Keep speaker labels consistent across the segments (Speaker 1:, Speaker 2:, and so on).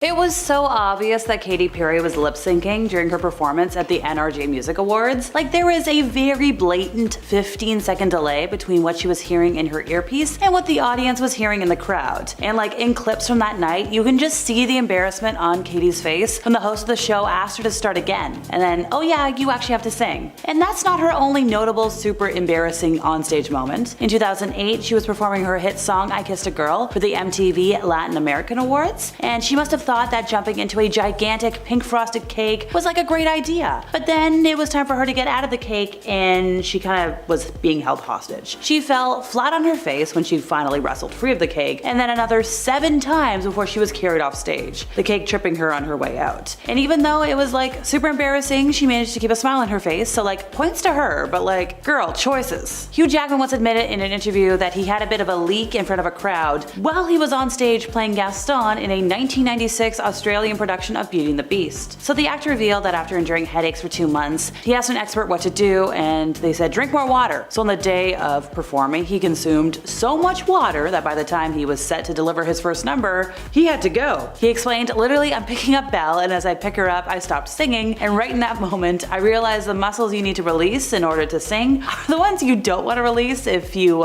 Speaker 1: It was so obvious that Katy Perry was lip-syncing during her performance at the NRJ Music Awards. Like, there was a very blatant 15-second delay between what she was hearing in her earpiece and what the audience was hearing in the crowd. And like in clips from that night, you can just see the embarrassment on Katy's face when the host of the show asked her to start again. And then, oh yeah, you actually have to sing. And that's not her only notable super embarrassing onstage moment. In 2008, she was performing her hit song I Kissed a Girl for the MTV Latin American Awards, and she must have thought that jumping into a gigantic pink frosted cake was like a great idea. But then it was time for her to get out of the cake and she kind of was being held hostage. She fell flat on her face when she finally wrestled free of the cake, and then another 7 times before she was carried off stage, the cake tripping her on her way out. And even though it was like super embarrassing, she managed to keep a smile on her face, so like points to her, but like, girl, choices. Hugh Jackman once admitted in an interview that he had a bit of a leak in front of a crowd while he was on stage playing Gaston in a 1996 Australian production of Beauty and the Beast. So the actor revealed that after enduring headaches for 2 months, he asked an expert what to do and they said drink more water. So on the day of performing, he consumed so much water that by the time he was set to deliver his first number, he had to go. He explained, literally, I'm picking up Belle, and as I pick her up, I stopped singing, and right in that moment, I realized the muscles you need to release in order to sing are the ones you don't want to release if you,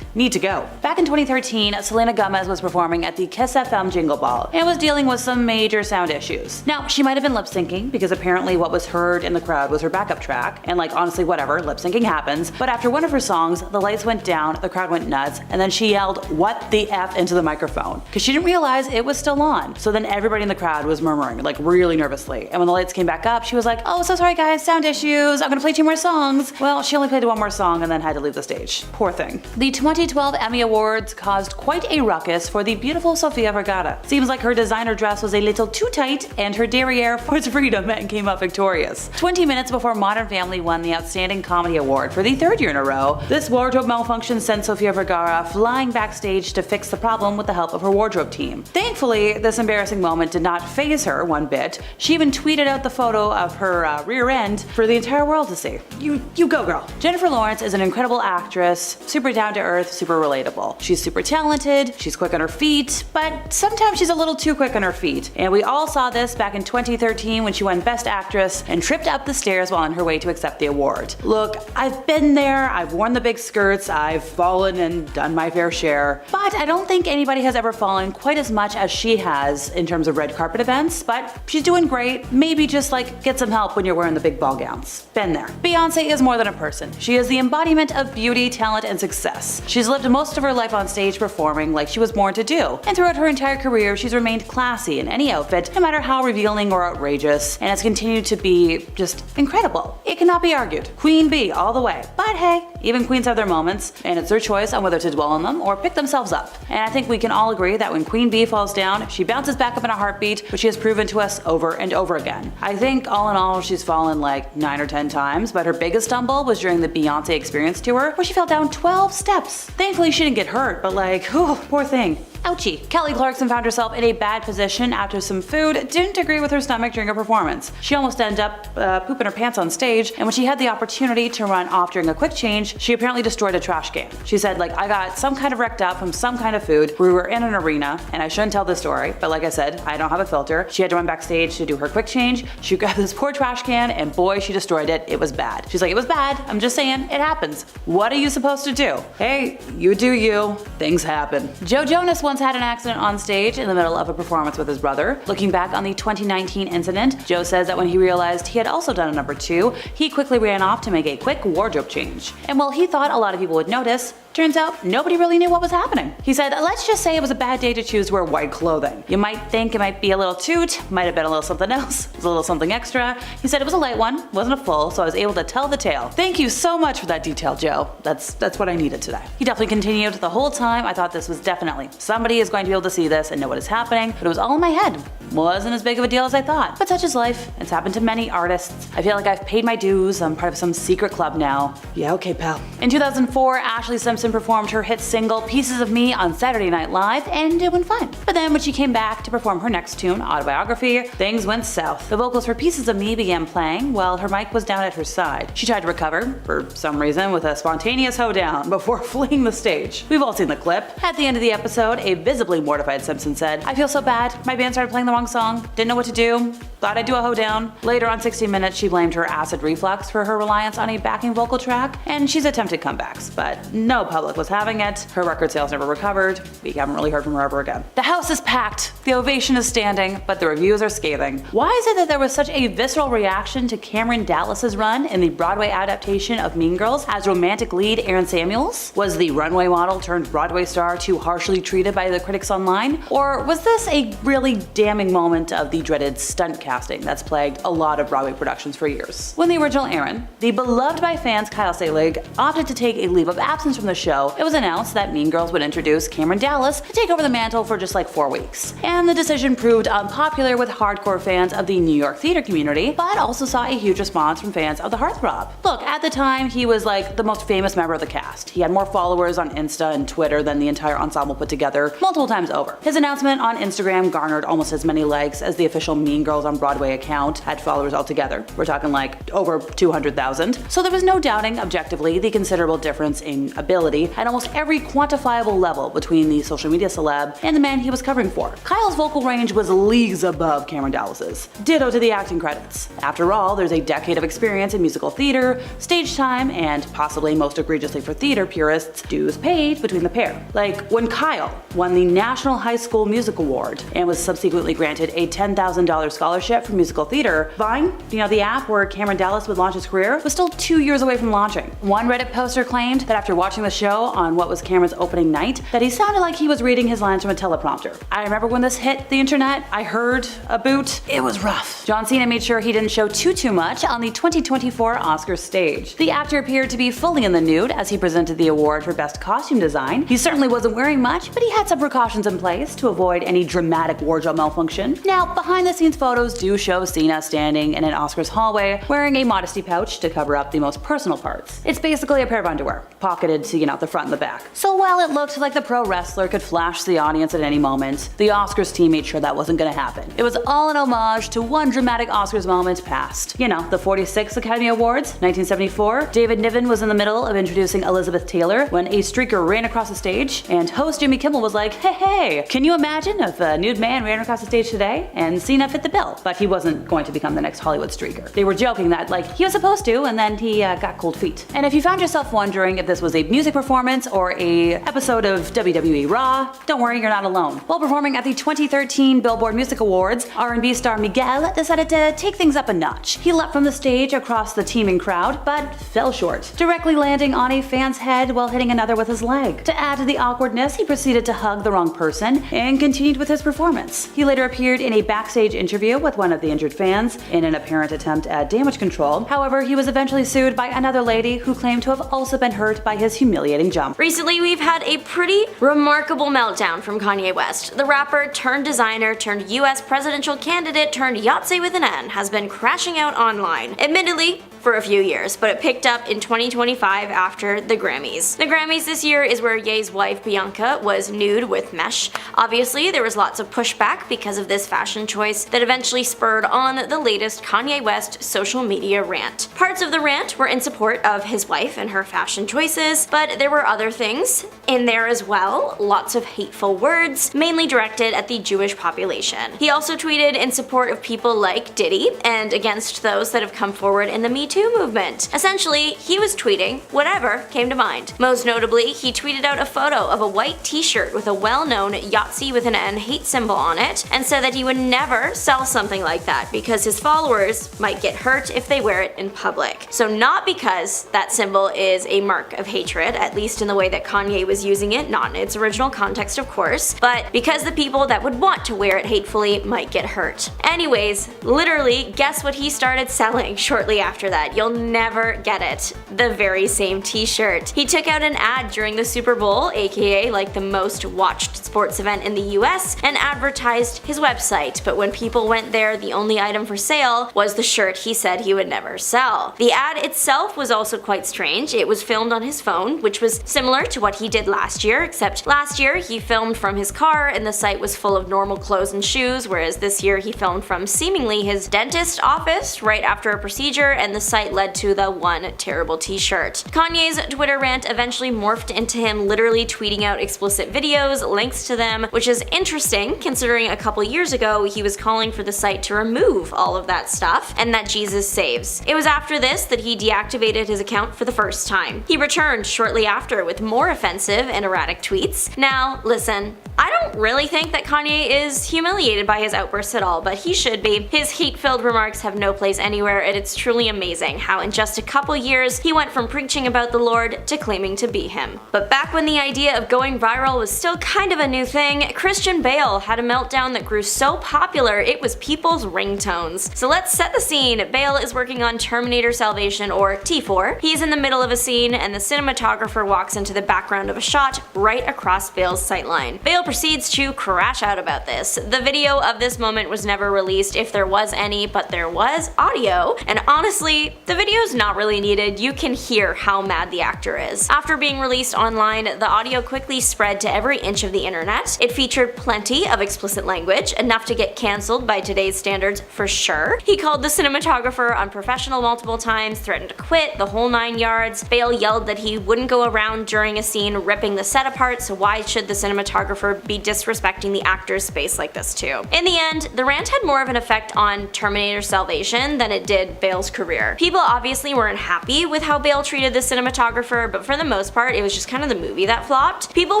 Speaker 1: need to go. Back in 2013, Selena Gomez was performing at the Kiss FM Jingle Ball and was dealing with some major sound issues. Now, she might have been lip syncing because apparently what was heard in the crowd was her backup track, and like honestly whatever, lip syncing happens, but after one of her songs, the lights went down, the crowd went nuts, and then she yelled, "What the F?" into the microphone because she didn't realize it was still on. So then everybody in the crowd was murmuring, like really nervously, and when the lights came back up, she was like, "Oh, so sorry guys, sound issues, I'm gonna play 2 more songs." Well, she only played 1 more song and then had to leave the stage. Poor thing. The 2012 Emmy Awards caused quite a ruckus for the beautiful Sofia Vergara. Seems like her designer dress was a little too tight and her derriere for its freedom and came up victorious. 20 minutes before Modern Family won the Outstanding Comedy Award for the 3rd year in a row, this wardrobe malfunction sent Sofia Vergara flying backstage to fix the problem with the help of her wardrobe team. Thankfully, this embarrassing moment did not faze her one bit. She even tweeted out the photo of her rear end for the entire world to see. You go, girl. Jennifer Lawrence is an incredible actress, super down to earth, super relatable. She's super talented, she's quick on her feet, but sometimes she's a little too quick on her feet. And we all saw this back in 2013 when she won Best Actress and tripped up the stairs while on her way to accept the award. Look, I've been there, I've worn the big skirts, I've fallen and done my fair share, but I don't think anybody has ever fallen quite as much as she has in terms of red carpet events, but she's doing great. Maybe just like get some help when you're wearing the big ball gowns. Been there. Beyonce is more than a person. She is the embodiment of beauty, talent, and success. She's lived most of her life on stage performing like she was born to do, and throughout her entire career she's remained classy in any outfit, no matter how revealing or outrageous, and has continued to be just incredible. It cannot be argued. Queen bee all the way. But hey, even queens have their moments, and it's their choice on whether to dwell on them or pick themselves up. And I think we can all agree that when Queen Bee falls down, she bounces back up in a heartbeat, which she has proven to us over and over again. I think all in all she's fallen like 9 or 10 times, but her biggest stumble was during the Beyonce Experience tour, where she fell down 12 steps. Thankfully she didn't get hurt, but like, whew, poor thing. Ouchie. Kelly Clarkson found herself in a bad position after some food didn't agree with her stomach during a performance. She almost ended up pooping her pants on stage, and when she had the opportunity to run off during a quick change, she apparently destroyed a trash can. She said, like, I got some kind of wrecked up from some kind of food. We were in an arena, and I shouldn't tell this story, but like I said, I don't have a filter. She had to run backstage to do her quick change. She grabbed this poor trash can, and boy, she destroyed it. It was bad. She's like, it was bad. I'm just saying, it happens. What are you supposed to do? Hey, you do you. Things happen. Joe Jonas once had an accident on stage in the middle of a performance with his brother. Looking back on the 2019 incident, Joe says that when he realized he had also done a number 2, he quickly ran off to make a quick wardrobe change. And while he thought a lot of people would notice, turns out nobody really knew what was happening. He said, let's just say it was a bad day to choose to wear white clothing. You might think it might be a little toot, might have been a little something else, it was a little something extra. He said it was a light one, wasn't a full, so I was able to tell the tale. Thank you so much for that detail, Joe. That's what I needed today. He definitely continued the whole time. I thought this was definitely, somebody is going to be able to see this and know what is happening, but it was all in my head. Wasn't as big of a deal as I thought. But such is life. It's happened to many artists. I feel like I've paid my dues. I'm part of some secret club now. Yeah, okay, pal. In 2004, Ashley Simpson Simpson performed her hit single Pieces of Me on Saturday Night Live, and it went fine. But then when she came back to perform her next tune, Autobiography, things went south. The vocals for Pieces of Me began playing while her mic was down at her side. She tried to recover, for some reason, with a spontaneous hoedown before fleeing the stage. We've all seen the clip. At the end of the episode, a visibly mortified Simpson said, "I feel so bad. My band started playing the wrong song. Didn't know what to do. Thought I'd do a hoedown." Later on 60 Minutes, she blamed her acid reflux for her reliance on a backing vocal track, and she's attempted comebacks, but no public was having it. Her record sales never recovered. We haven't really heard from her ever again. The house is packed, the ovation is standing, but the reviews are scathing. Why is it that there was such a visceral reaction to Cameron Dallas's run in the Broadway adaptation of Mean Girls as romantic lead Aaron Samuels? Was the runway model turned Broadway star too harshly treated by the critics online? Or was this a really damning moment of the dreaded stunt casting that's plagued a lot of Broadway productions for years? When the original Aaron, the beloved by fans Kyle Selig, opted to take a leave of absence from the show, it was announced that Mean Girls would introduce Cameron Dallas to take over the mantle for just like 4 weeks. And the decision proved unpopular with hardcore fans of the New York theater community, but also saw a huge response from fans of the heartthrob. Look, at the time, he was like the most famous member of the cast. He had more followers on Insta and Twitter than the entire ensemble put together, multiple times over. His announcement on Instagram garnered almost as many likes as the official Mean Girls on Broadway account had followers altogether. We're talking like over 200,000. So there was no doubting, objectively, the considerable difference in ability at almost every quantifiable level between the social media celeb and the man he was covering for. Kyle's vocal range was leagues above Cameron Dallas's. Ditto to the acting credits. After all, there's a decade of experience in musical theater, stage time, and possibly most egregiously for theater purists, dues paid between the pair. Like when Kyle won the National High School Music Award and was subsequently granted a $10,000 scholarship for musical theater, Vine, the app where Cameron Dallas would launch his career, was still 2 years away from launching. One Reddit poster claimed that after watching the show on what was Cameron's opening night, that he sounded like he was reading his lines from a teleprompter. I remember when this hit the internet, I heard a boot. It was rough. John Cena made sure he didn't show too much on the 2024 Oscars stage. The actor appeared to be fully in the nude as he presented the award for Best Costume Design. He certainly wasn't wearing much, but he had some precautions in place to avoid any dramatic wardrobe malfunction. Now, behind the scenes photos do show Cena standing in an Oscars hallway wearing a modesty pouch to cover up the most personal parts. It's basically a pair of underwear, pocketed to, the front and the back. So while it looked like the pro wrestler could flash the audience at any moment, the Oscars team made sure that wasn't gonna happen. It was all an homage to one dramatic Oscars moment past. The 46th Academy Awards, 1974. David Niven was in the middle of introducing Elizabeth Taylor when a streaker ran across the stage, and host Jimmy Kimmel was like, hey, can you imagine if a nude man ran across the stage today? And Cena fit the bill. But he wasn't going to become the next Hollywood streaker. They were joking that, he was supposed to, and then he got cold feet. And if you found yourself wondering if this was a music performance or a episode of WWE Raw, don't worry, you're not alone. While performing at the 2013 Billboard Music Awards, R&B star Miguel decided to take things up a notch. He leapt from the stage across the teeming crowd, but fell short, directly landing on a fan's head while hitting another with his leg. To add to the awkwardness, he proceeded to hug the wrong person and continued with his performance. He later appeared in a backstage interview with one of the injured fans in an apparent attempt at damage control. However, he was eventually sued by another lady who claimed to have also been hurt by his humiliating jump.
Speaker 2: Recently, we've had a pretty remarkable meltdown from Kanye West. The rapper turned designer turned US presidential candidate turned Yahtzee with an N has been crashing out online. Admittedly, for a few years, but it picked up in 2025 after the Grammys. The Grammys this year is where Ye's wife Bianca was nude with mesh. Obviously, there was lots of pushback because of this fashion choice that eventually spurred on the latest Kanye West social media rant. Parts of the rant were in support of his wife and her fashion choices, but there were other things in there as well, lots of hateful words, mainly directed at the Jewish population. He also tweeted in support of people like Diddy and against those that have come forward in the Me Too movement. Essentially, he was tweeting whatever came to mind. Most notably, he tweeted out a photo of a white t-shirt with a well-known Yahtzee with an N hate symbol on it and said that he would never sell something like that because his followers might get hurt if they wear it in public. So not because that symbol is a mark of hatred, at least in the way that Kanye was using it, not in its original context of course, but because the people that would want to wear it hatefully might get hurt. Anyways, literally, guess what he started selling shortly after that set. You'll never get it. The very same t-shirt. He took out an ad during the Super Bowl, aka like the most watched sports event in the US, and advertised his website, but when people went there, the only item for sale was the shirt he said he would never sell. The ad itself was also quite strange. It was filmed on his phone, which was similar to what he did last year, except last year he filmed from his car and the site was full of normal clothes and shoes, whereas this year he filmed from seemingly his dentist office right after a procedure, and the site led to the one terrible t-shirt. Kanye's Twitter rant eventually morphed into him literally tweeting out explicit videos, links to them, which is interesting considering a couple years ago he was calling for the site to remove all of that stuff and that Jesus saves. It was after this that he deactivated his account for the first time. He returned shortly after with more offensive and erratic tweets. Now, listen, I don't really think that Kanye is humiliated by his outbursts at all, but he should be. His hate-filled remarks have no place anywhere, and it's truly amazing how in just a couple years he went from preaching about the Lord to claiming to be him. But back when the idea of going viral was still kind of a new thing, Christian Bale had a meltdown that grew so popular it was people's ringtones. So let's set the scene. Bale is working on Terminator Salvation, or T4. He's in the middle of a scene and the cinematographer walks into the background of a shot right across Bale's sightline. Bale proceeds to crash out about this. The video of this moment was never released, if there was any, but there was audio, and honestly, the video's not really needed. You can hear how mad the actor is. After being released online, the audio quickly spread to every inch of the internet. It featured plenty of explicit language, enough to get cancelled by today's standards for sure. He called the cinematographer unprofessional multiple times, threatened to quit, the whole 9 yards. Bale yelled that he wouldn't go around during a scene ripping the set apart, so why should the cinematographer be disrespecting the actor's space like this too? In the end, the rant had more of an effect on Terminator Salvation than it did Bale's career. People obviously weren't happy with how Bale treated the cinematographer, but for the most part, it was just kind of the movie that flopped. People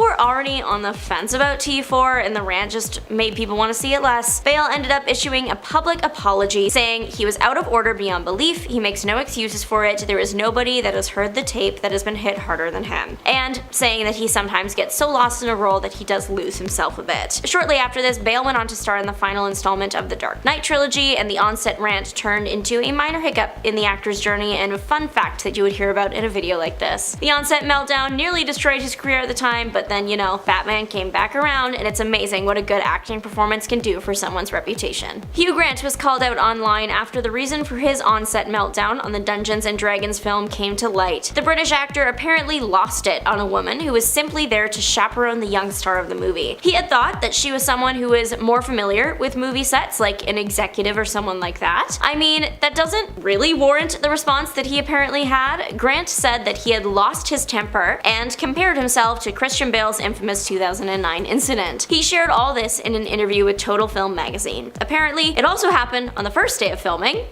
Speaker 2: were already on the fence about T4, and the rant just made people want to see it less. Bale ended up issuing a public apology, saying he was out of order beyond belief, he makes no excuses for it, there is nobody that has heard the tape that has been hit harder than him, and saying that he sometimes gets so lost in a role that he does lose himself a bit. Shortly after this, Bale went on to star in the final installment of the Dark Knight trilogy, and the on-set rant turned into a minor hiccup in the actor's journey and a fun fact that you would hear about in a video like this. The on-set meltdown nearly destroyed his career at the time, but then, you know, Batman came back around, and it's amazing what a good acting performance can do for someone's reputation. Hugh Grant was called out online after the reason for his on-set meltdown on the Dungeons & Dragons film came to light. The British actor apparently lost it on a woman who was simply there to chaperone the young star of the movie. He had thought that she was someone who was more familiar with movie sets, like an executive or someone like that. I mean, that doesn't really warrant the response that he apparently had. Grant said that he had lost his temper and compared himself to Christian Bale's infamous 2009 incident. He shared all this in an interview with Total Film magazine. Apparently, it also happened on the first day of filming.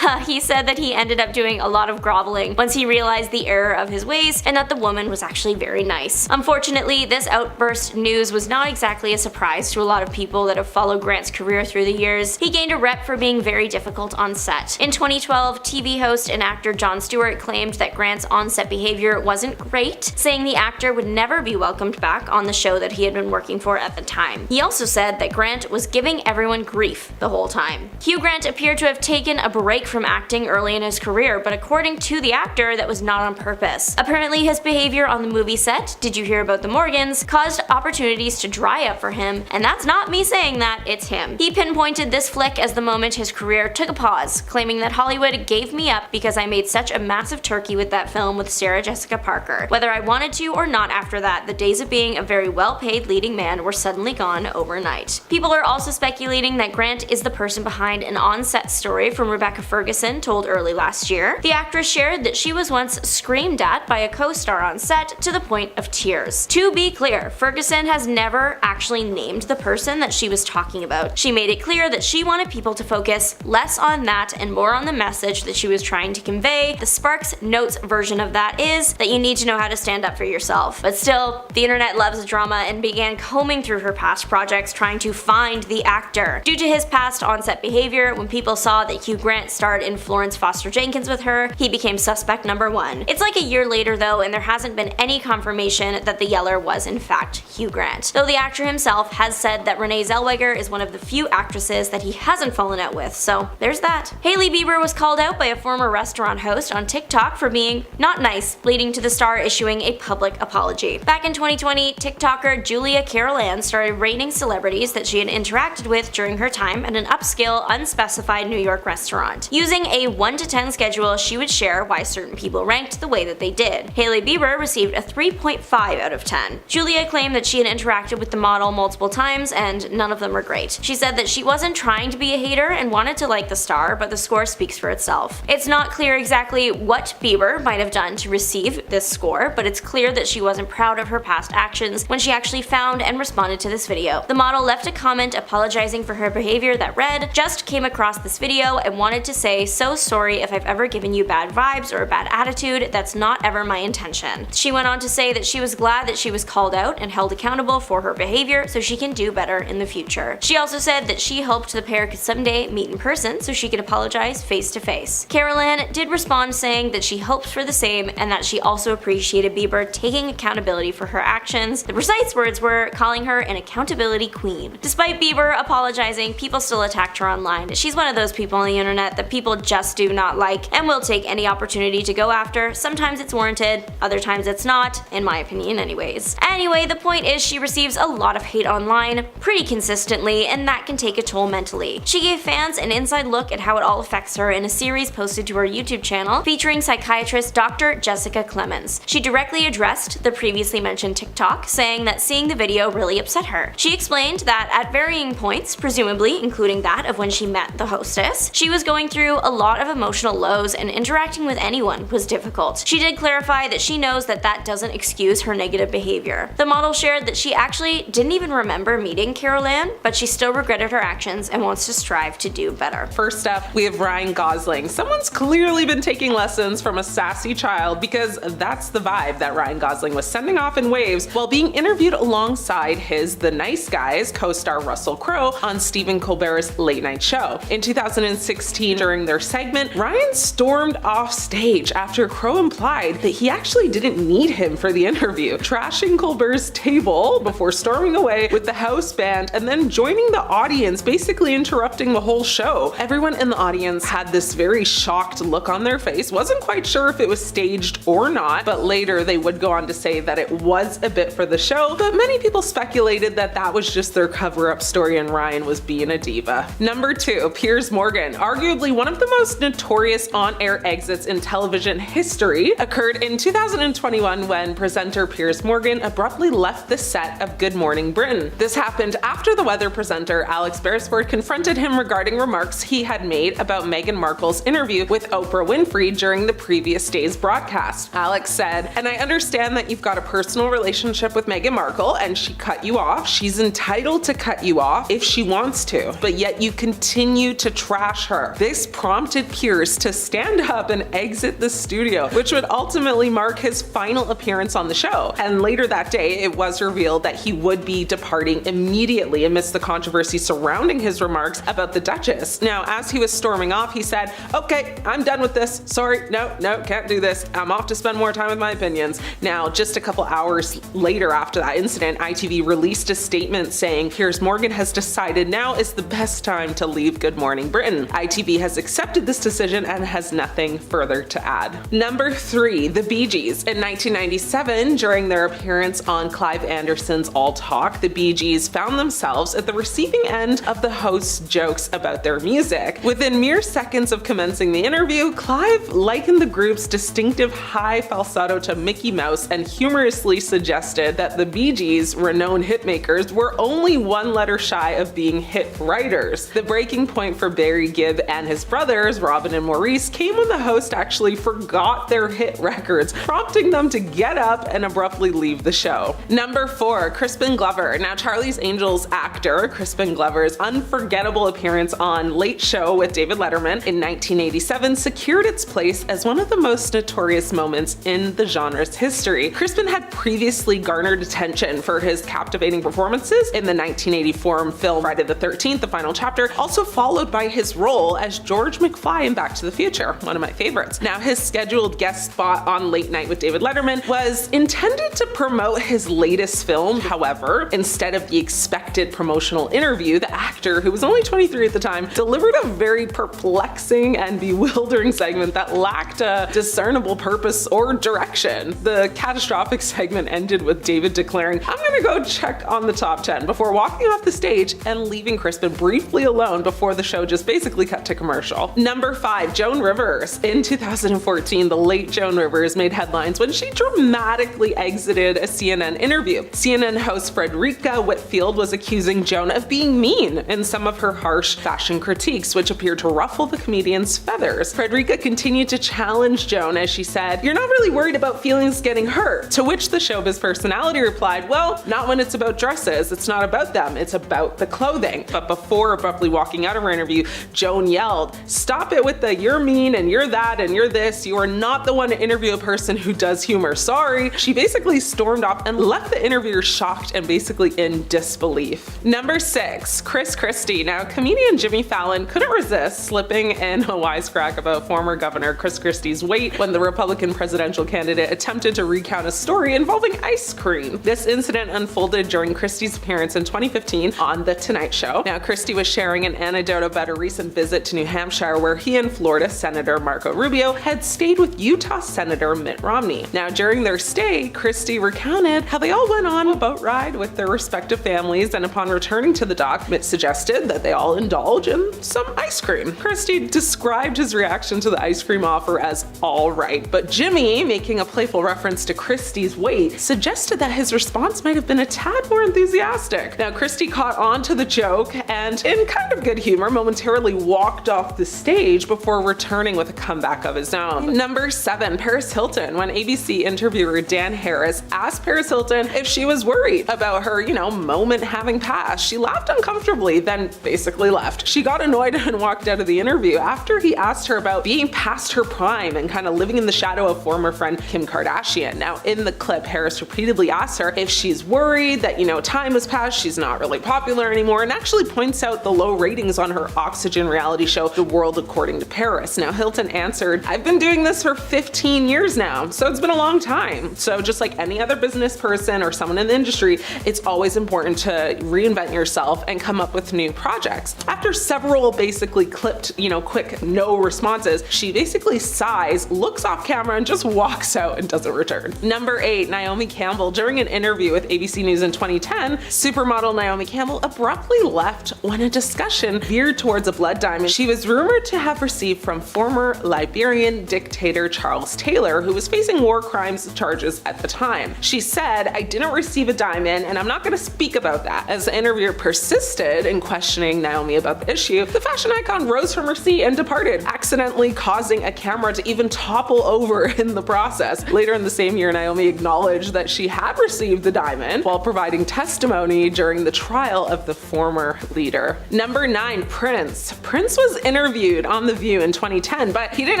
Speaker 2: He said that he ended up doing a lot of groveling once he realized the error of his ways and that the woman was actually very nice. Unfortunately, this outburst news was not exactly a surprise to a lot of people that have followed Grant's career through the years. He gained a rep for being very difficult on set. In 2012, TV host and actor Jon Stewart claimed that Grant's on-set behavior wasn't great, saying the actor would never be welcomed back on the show that he had been working for at the time. He also said that Grant was giving everyone grief the whole time. Hugh Grant appeared to have taken a break from acting early in his career, but according to the actor, that was not on purpose. Apparently, his behavior on the movie set, Did You Hear About the Morgans, caused opportunities to dry up for him, and that's not me saying that, it's him. He pinpointed this flick as the moment his career took a pause, claiming that Hollywood gave me up because I made such a massive turkey with that film with Sarah Jessica Parker. Whether I wanted to or not after that, the days of being a very well-paid leading man were suddenly gone overnight. People are also speculating that Grant is the person behind an on-set story from Rebecca Ferguson told early last year. The actress shared that she was once screamed at by a co-star on set to the point of tears. To be clear, Ferguson has never actually named the person that she was talking about. She made it clear that she wanted people to focus less on that and more on the message that she was trying to convey. The Sparks Notes version of that is that you need to know how to stand up for yourself. But still, the internet loves drama and began combing through her past projects trying to find the actor. Due to his past on-set behavior, when people saw that Hugh Grant starred in Florence Foster Jenkins with her, he became suspect number one. It's like a year later though, and there hasn't been any confirmation that the yeller was in fact Hugh Grant. Though the actor himself has said that Renee Zellweger is one of the few actresses that he hasn't fallen out with, so there's that. Hailey Bieber was called out by a former former restaurant host on TikTok for being not nice, leading to the star issuing a public apology. Back in 2020, TikToker Julia Carol Ann started rating celebrities that she had interacted with during her time at an upscale, unspecified New York restaurant. Using a 1 to 10 schedule, she would share why certain people ranked the way that they did. Hailey Bieber received a 3.5 out of 10. Julia claimed that she had interacted with the model multiple times and none of them were great. She said that she wasn't trying to be a hater and wanted to like the star, but the score speaks for itself. It's not clear exactly what Bieber might have done to receive this score, but it's clear that she wasn't proud of her past actions when she actually found and responded to this video. The model left a comment apologizing for her behavior that read, "Just came across this video and wanted to say so sorry if I've ever given you bad vibes or a bad attitude, that's not ever my intention." She went on to say that she was glad that she was called out and held accountable for her behavior so she can do better in the future. She also said that she hoped the pair could someday meet in person so she could apologize face to face. Carol Ann did respond saying that she hopes for the same and that she also appreciated Bieber taking accountability for her actions. The precise words were calling her an accountability queen. Despite Bieber apologizing, people still attacked her online. She's one of those people on the internet that people just do not like and will take any opportunity to go after. Sometimes it's warranted, other times it's not, in my opinion anyways. Anyway, the point is she receives a lot of hate online pretty consistently, and that can take a toll mentally. She gave fans an inside look at how it all affects her in a series posted to her YouTube channel featuring psychiatrist Dr. Jessica Clemens. She directly addressed the previously mentioned TikTok, saying that seeing the video really upset her. She explained that at varying points, presumably including that of when she met the hostess, she was going through a lot of emotional lows and interacting with anyone was difficult. She did clarify that she knows that that doesn't excuse her negative behavior. The model shared that she actually didn't even remember meeting Carol Ann, but she still regretted her actions and wants to strive to do better.
Speaker 3: First up, we have Ryan Gosling. Someone's clearly been taking lessons from a sassy child because that's the vibe that Ryan Gosling was sending off in waves while being interviewed alongside his The Nice Guys co-star Russell Crowe on Stephen Colbert's Late Night Show. In 2016, during their segment, Ryan stormed off stage after Crowe implied that he actually didn't need him for the interview, trashing Colbert's table before storming away with the house band and then joining the audience, basically interrupting the whole show. Everyone in the audience had this very shocked look on their face, wasn't quite sure if it was staged or not, but later they would go on to say that it was a bit for the show, but many people speculated that that was just their cover-up story and Ryan was being a diva. Number 2, Piers Morgan. Arguably one of the most notorious on-air exits in television history occurred in 2021 when presenter Piers Morgan abruptly left the set of Good Morning Britain. This happened after the weather presenter Alex Beresford confronted him regarding remarks he had made about Meghan Markle's interview with Oprah Winfrey during the previous day's broadcast. Alex said, "And I understand that you've got a personal relationship with Meghan Markle and she cut you off. She's entitled to cut you off if she wants to, but yet you continue to trash her." This prompted Piers to stand up and exit the studio, which would ultimately mark his final appearance on the show. And later that day, it was revealed that he would be departing immediately amidst the controversy surrounding his remarks about the Duchess. Now, as he was storming off, he said, "Okay, I'm done with this. Sorry, no, can't do this. I'm off to spend more time with my opinions." Now, just a couple hours later after that incident, ITV released a statement saying Piers Morgan has decided now is the best time to leave Good Morning Britain. ITV has accepted this decision and has nothing further to add. Number 3, the Bee Gees. In 1997, during their appearance on Clive Anderson's All Talk, the Bee Gees found themselves at the receiving end of the host's jokes about their music. Within mere seconds of commencing the interview, Clive likened the group's distinctive high falsetto to Mickey Mouse and humorously suggested that the Bee Gees, renowned hitmakers, were only one letter shy of being hit writers. The breaking point for Barry Gibb and his brothers, Robin and Maurice, came when the host actually forgot their hit records, prompting them to get up and abruptly leave the show. Number 4, Crispin Glover. Now, Charlie's Angels actor Crispin Glover's unforgettable appearance on Late Show with David Letterman in 1987 secured its place as one of the most notorious moments in the genre's history. Crispin had previously garnered attention for his captivating performances in the 1984 film Friday the 13th, The Final Chapter, also followed by his role as George McFly in Back to the Future, one of my favorites. Now, his scheduled guest spot on Late Night with David Letterman was intended to promote his latest film. However, instead of the expected promotional interview, the actor, who was only 23 at the time, delivered a very perplexing and bewildering bewildering segment that lacked a discernible purpose or direction. The catastrophic segment ended with David declaring, "I'm gonna go check on the top 10," before walking off the stage and leaving Crispin briefly alone before the show just basically cut to commercial. Number 5, Joan Rivers. In 2014, the late Joan Rivers made headlines when she dramatically exited a CNN interview. CNN host Frederica Whitfield was accusing Joan of being mean in some of her harsh fashion critiques, which appeared to ruffle the comedian's feathers. Frederica continued to challenge Joan as she said, "You're not really worried about feelings getting hurt," to which the showbiz personality replied, "Well, not when it's about dresses. It's not about them. It's about the clothing." But before abruptly walking out of her interview, Joan yelled, "Stop it with the 'you're mean' and 'you're that' and 'you're this.' You are not the one to interview a person who does humor. Sorry." She basically stormed off and left the interviewer shocked and basically in disbelief. Number 6, Chris Christie. Now, comedian Jimmy Fallon couldn't resist slipping in a wisecrack about former Governor Chris Christie's weight when the Republican presidential candidate attempted to recount a story involving ice cream. This incident unfolded during Christie's appearance in 2015 on The Tonight Show. Now, Christie was sharing an anecdote about a recent visit to New Hampshire where he and Florida Senator Marco Rubio had stayed with Utah Senator Mitt Romney. Now, during their stay, Christie recounted how they all went on a boat ride with their respective families, and upon returning to the dock, Mitt suggested that they all indulge in some ice cream. Christie described his reaction to the ice cream offer as all right, but Jimmy, making a playful reference to Christie's weight, suggested that his response might have been a tad more enthusiastic. Now, Christie caught on to the joke and, in kind of good humor, momentarily walked off the stage before returning with a comeback of his own. Number 7, Paris Hilton. When ABC interviewer Dan Harris asked Paris Hilton if she was worried about her, moment having passed, she laughed uncomfortably, then basically left. She got annoyed and walked out of the interview after he asked her about being past her prime and kind of living in the shadow of former friend Kim Kardashian. Now, in the clip, Harris repeatedly asks her if she's worried that, time has passed, she's not really popular anymore, and actually points out the low ratings on her Oxygen reality show, The World According to Paris. Now, Hilton answered, "I've been doing this for 15 years now, so it's been a long time. So just like any other business person or someone in the industry, it's always important to reinvent yourself and come up with new projects." After several basically clipped, quick no responses, she basically sighs, looks off camera, and just walks out and doesn't return. Number 8, Naomi Campbell. During an interview with ABC News in 2010, supermodel Naomi Campbell abruptly left when a discussion veered towards a blood diamond she was rumored to have received from former Liberian dictator Charles Taylor, who was facing war crimes charges at the time. She said, "I didn't receive a diamond, and I'm not going to speak about that." As the interviewer persisted in questioning Naomi about the issue, the fashion icon rose from her seat and departed, accidentally causing a camera to even topple over in the process. Later in the same year, Naomi acknowledged that she had received the diamond while providing testimony during the trial of the former leader. Number 9, Prince. Prince was interviewed on The View in 2010, but he didn't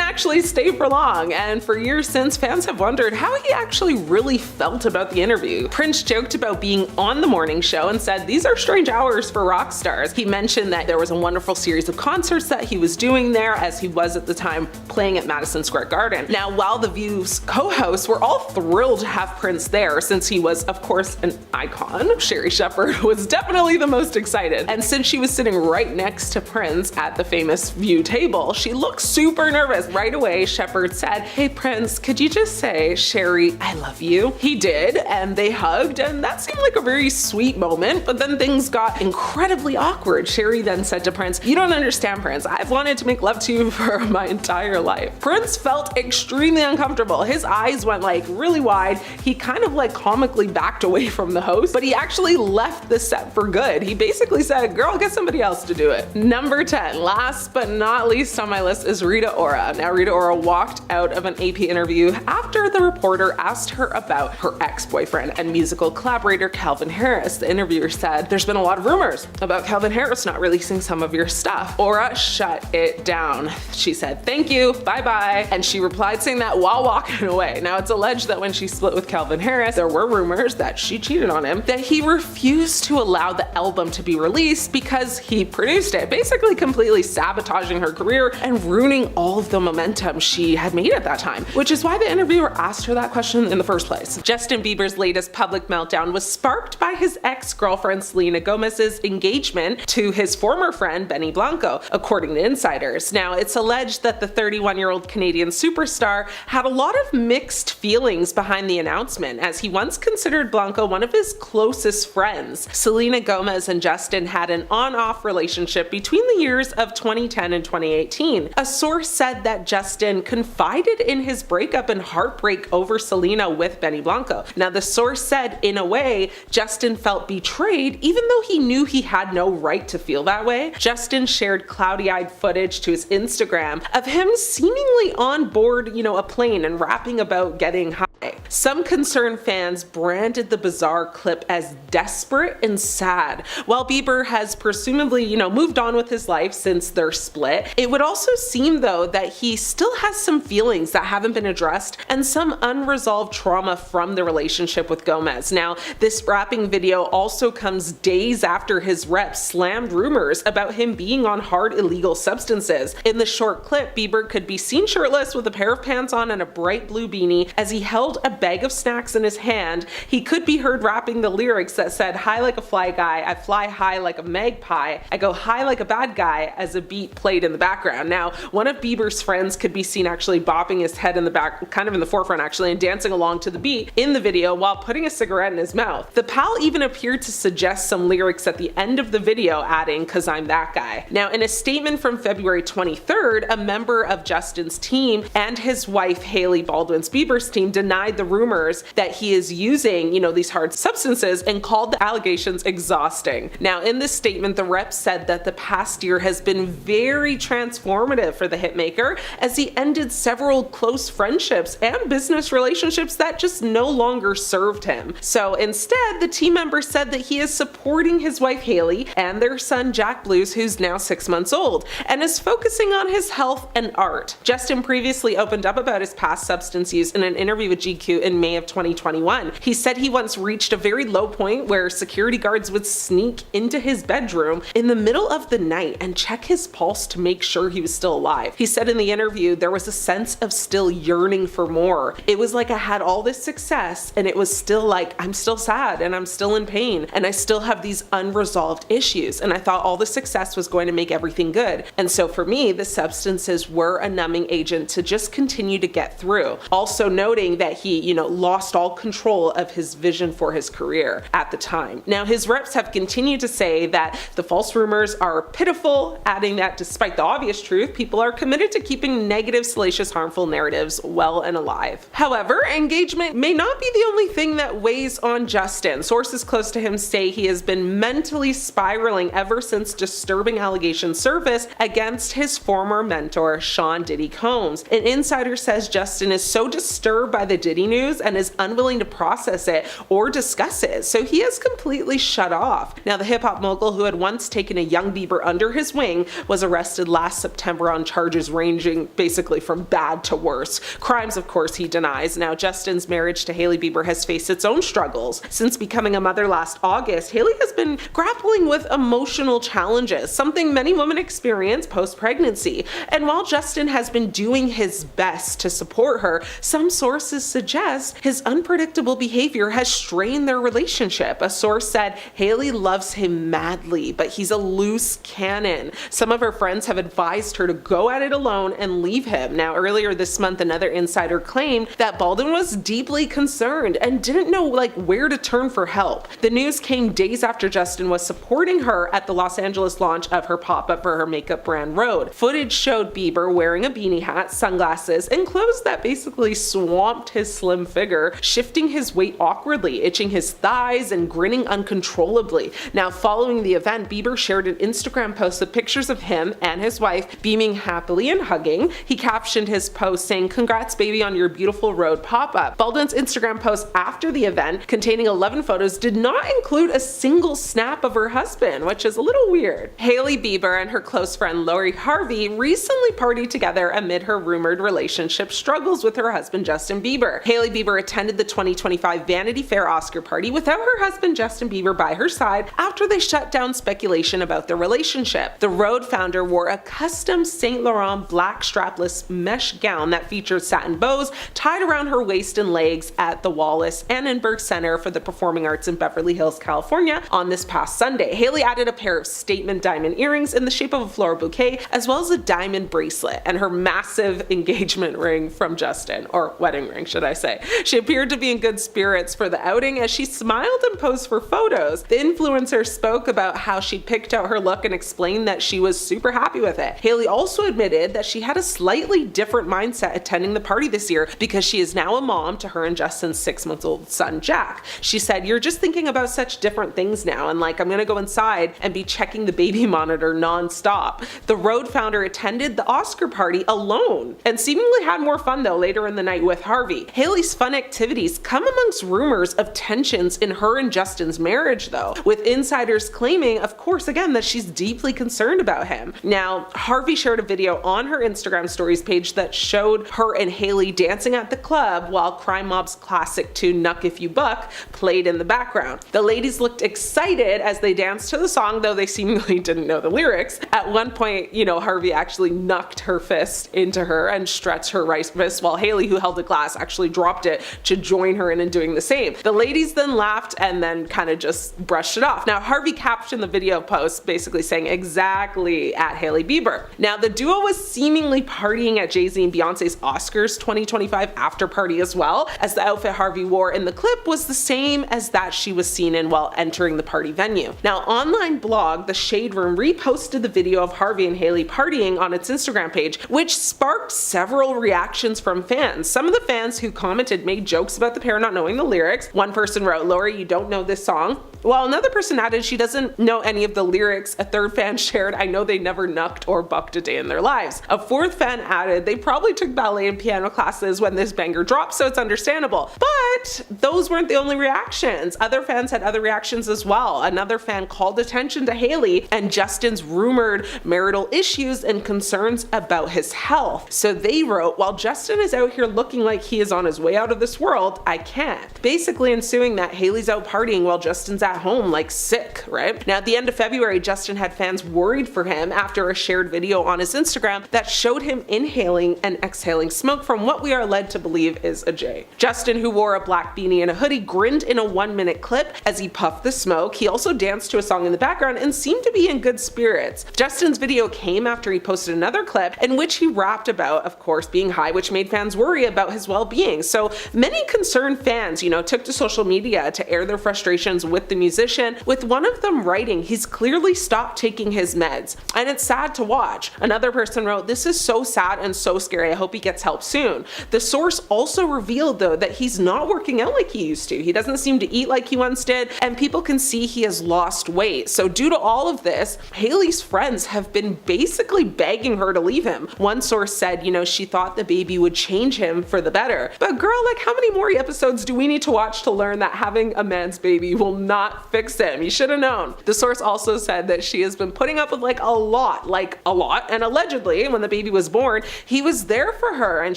Speaker 3: actually stay for long, and for years since, fans have wondered how he actually really felt about the interview. Prince joked about being on the morning show and said, "These are strange hours for rock stars." He mentioned that there was a wonderful series of concerts that he was doing there, as he was at the time playing at Madison Square Garden. Now, while The View's co-hosts were all thrilled to have Prince there, since he was, of course, an icon, Sherry Shepherd was definitely the most excited. And since she was sitting right next to Prince at the famous View table, she looked super nervous. Right away, Shepherd said, "Hey Prince, could you just say, 'Sherry, I love you'?" He did, and they hugged, and that seemed like a very sweet moment, but then things got incredibly awkward. Sherry then said to Prince, "You don't understand, Prince. I've wanted to make love to you for my entire life." Prince felt extremely uncomfortable. His eyes went really wide. He kind of comically backed away from the host, but he actually left the set for good. He basically said, "Girl, get somebody else to do it." Number 10, last but not least on my list, is Rita Ora. Now, Rita Ora walked out of an AP interview after the reporter asked her about her ex-boyfriend and musical collaborator Calvin Harris. The interviewer said, "There's been a lot of rumors about Calvin Harris not releasing some of your stuff." Ora shut it down. She said, "Thank you, bye-bye," and she replied saying that while walking away. Now, it's alleged that when she split with Calvin Harris, there were rumors that she cheated on him, that he refused to allow the album to be released because he produced it, basically completely sabotaging her career and ruining all of the momentum she had made at that time, which is why the interviewer asked her that question in the first place. Justin Bieber's latest public meltdown was sparked by his ex-girlfriend Selena Gomez's engagement to his former friend Benny Blanco, according to insiders. Now, it's it's alleged that the 31-year-old Canadian superstar had a lot of mixed feelings behind the announcement, as he once considered Blanco one of his closest friends. Selena Gomez and Justin had an on-off relationship between the years of 2010 and 2018. A source said that Justin confided in his breakup and heartbreak over Selena with Benny Blanco. Now, the source said, in a way, Justin felt betrayed even though he knew he had no right to feel that way. Justin shared cloudy-eyed footage to his Instagram of him seemingly on board, a plane and rapping about getting high. Some concerned fans branded the bizarre clip as desperate and sad. While Bieber has presumably, moved on with his life since their split, it would also seem though that he still has some feelings that haven't been addressed and some unresolved trauma from the relationship with Gomez. Now, this rapping video also comes days after his rep slammed rumors about him being on hard illegal substances. In the short clip, Bieber could be seen shirtless with a pair of pants on and a bright blue beanie as he held a bag of snacks in his hand. He could be heard rapping the lyrics that said, "High like a fly guy, I fly high like a magpie, I go high like a bad guy," as a beat played in the background. Now, one of Bieber's friends could be seen actually bopping his head in the back, kind of in the forefront actually, and dancing along to the beat in the video while putting a cigarette in his mouth. The pal even appeared to suggest some lyrics at the end of the video, adding, "'Cause I'm that guy." Now, in a statement from February 23rd, a member of Justin's team and his wife Hailey Baldwin's Bieber's team denied the rumors that he is using, these hard substances and called the allegations exhausting. Now, in this statement, the rep said that the past year has been very transformative for the hitmaker as he ended several close friendships and business relationships that just no longer served him. So instead, the team member said that he is supporting his wife Hailey and their son Jack Blues, who's now 6 months old, and is focusing on his health and art. Justin previously opened up about his past substance use in an interview with GQ in May of 2021. He said he once reached a very low point where security guards would sneak into his bedroom in the middle of the night and check his pulse to make sure he was still alive. He said in the interview there was a sense of still yearning for more. It was like I had all this success and it was still like I'm still sad and I'm still in pain and I still have these unresolved issues, and I thought all the success was going to make everything good. And so for me, the substances were a numbing agent to just continue to get through. Also noting that he, lost all control of his vision for his career at the time. Now, his reps have continued to say that the false rumors are pitiful, adding that despite the obvious truth, people are committed to keeping negative, salacious, harmful narratives well and alive. However, engagement may not be the only thing that weighs on Justin. Sources close to him say he has been mentally spiraling ever since disturbing allegations surfaced against his former mentor, Sean Diddy Combs. An insider says Justin is so disturbed by the Diddy news and is unwilling to process it or discuss it, so he has completely shut off. Now, the hip-hop mogul, who had once taken a young Bieber under his wing, was arrested last September on charges ranging basically from bad to worse. Crimes, of course, he denies. Now, Justin's marriage to Hailey Bieber has faced its own struggles. Since becoming a mother last August, Hailey has been grappling with emotional challenges, something many women experience post-pregnancy. And while Justin has been doing his best to support her, some sources suggest his unpredictable behavior has strained their relationship. A source said Hailey loves him madly, but he's a loose cannon. Some of her friends have advised her to go at it alone and leave him. Now, earlier this month, another insider claimed that Baldwin was deeply concerned and didn't know where to turn for help. The news came days after Justin was supporting her at the Los Angeles launch of her pop-up for her makeup brand Rhode. Footage showed Bieber wearing a beanie hat, sunglasses, and clothes that basically swamped his slim figure, shifting his weight awkwardly, itching his thighs, and grinning uncontrollably. Now, following the event, Bieber shared an Instagram post of pictures of him and his wife beaming happily and hugging. He captioned his post saying, "Congrats baby on your beautiful Rhode pop-up." Baldwin's Instagram post after the event, containing 11 photos, did not include a single snap of her husband, which is a little weird. Hailey Bieber and her close friend Lori Harvey recently partied together amid her rumored relationship struggles with her husband Justin Bieber. Hailey Bieber attended the 2025 Vanity Fair Oscar party without her husband Justin Bieber by her side after they shut down speculation about their relationship. The Rhode founder wore a custom Saint Laurent black strapless mesh gown that featured satin bows tied around her waist and legs at the Wallace Annenberg Center for the Performing Arts in Beverly Hills, California on this past Sunday. Hailey added a pair of statement diamond earrings in the shape of a floral bouquet, as well as a diamond bracelet and her massive engagement ring from Justin, or wedding ring should I say. She appeared to be in good spirits for the outing as she smiled and posed for photos. The influencer spoke about how she picked out her look and explained that she was super happy with it. Hailey also admitted that she had a slightly different mindset attending the party this year because she is now a mom to her and Justin's 6-month-old son Jack. She said, "You're just thinking about such different things now, and like I'm gonna go inside and be checking the baby monitor non-stop." The Rhode founder attended the Oscar party alone and seemingly had more fun though later in the night with Harvey. Hailey's fun activities come amongst rumors of tensions in her and Justin's marriage though, with insiders claiming, of course again, that she's deeply concerned about him. Now, Harvey shared a video on her Instagram stories page that showed her and Hailey dancing at the club while Crime Mob's classic tune Knuck If You Buck played in the background. The ladies looked excited as they danced to the song, though they seemingly didn't know the lyrics. At one point, Harvey actually knucked her fist into her and stretched her right wrist, while Hailey, who held the glass, actually dropped it to join her in doing the same. The ladies then laughed and then kind of just brushed it off. Now, Harvey captioned the video post basically saying exactly at Hailey Bieber. Now, the duo was seemingly partying at Jay-Z and Beyonce's Oscars 2025 after party as well, as the outfit Harvey wore in the clip was the same as that she was seen in while entering the party venue. Now, online blog The Shade Room reposted the video of Harvey and Hailey partying on its Instagram page, which sparked several reactions from fans. Some of the fans who commented made jokes about the pair not knowing the lyrics. One person wrote, "Lori, you don't know this song," while another person added she doesn't know any of the lyrics. A third fan shared, "I know they never knucked or bucked a day in their lives." A fourth fan added, "They probably took ballet and piano classes when this banger dropped, so it's understandable." But those weren't the only reactions. Other fans had other reactions as well. Another fan called attention to Hailey and Justin's rumored marital issues and concerns about his health. So they wrote, "While Justin is out here looking like he is on his way out of this world, I can't." Basically ensuing that Hailey's out partying while Justin's at home, like sick, right? Now, at the end of February, Justin had fans worried for him after a shared video on his Instagram that showed him inhaling and exhaling smoke from what we are led to believe is a J. Justin, who wore a black beanie and a hoodie, grinned in a 1-minute clip as he puffed the smoke. He also danced to a song in the background and seemed to be in good spirits. Justin's video came after he posted another clip in which he rapped about, of course, being high, which made fans worry about his well-being. So many concerned fans, took to social media to air their frustrations with the musician, with one of them writing, "He's clearly stopped taking his meds, and it's sad to watch." Another person wrote, "This is so sad and so scary. I hope he gets help soon." The source also revealed, though, that he's not working out like he used to. He doesn't seem to eat like he once did, and people can see he has lost weight. So due to all of this, Hailey's friends have been basically begging her to leave him. One source said, she thought the baby would change him for the better. But girl, like, how many more episodes do we need to watch to learn that having a man's baby will not fix him? You should have known. The source also said that she has been putting up with a lot, and allegedly when the baby was born, he was there for her and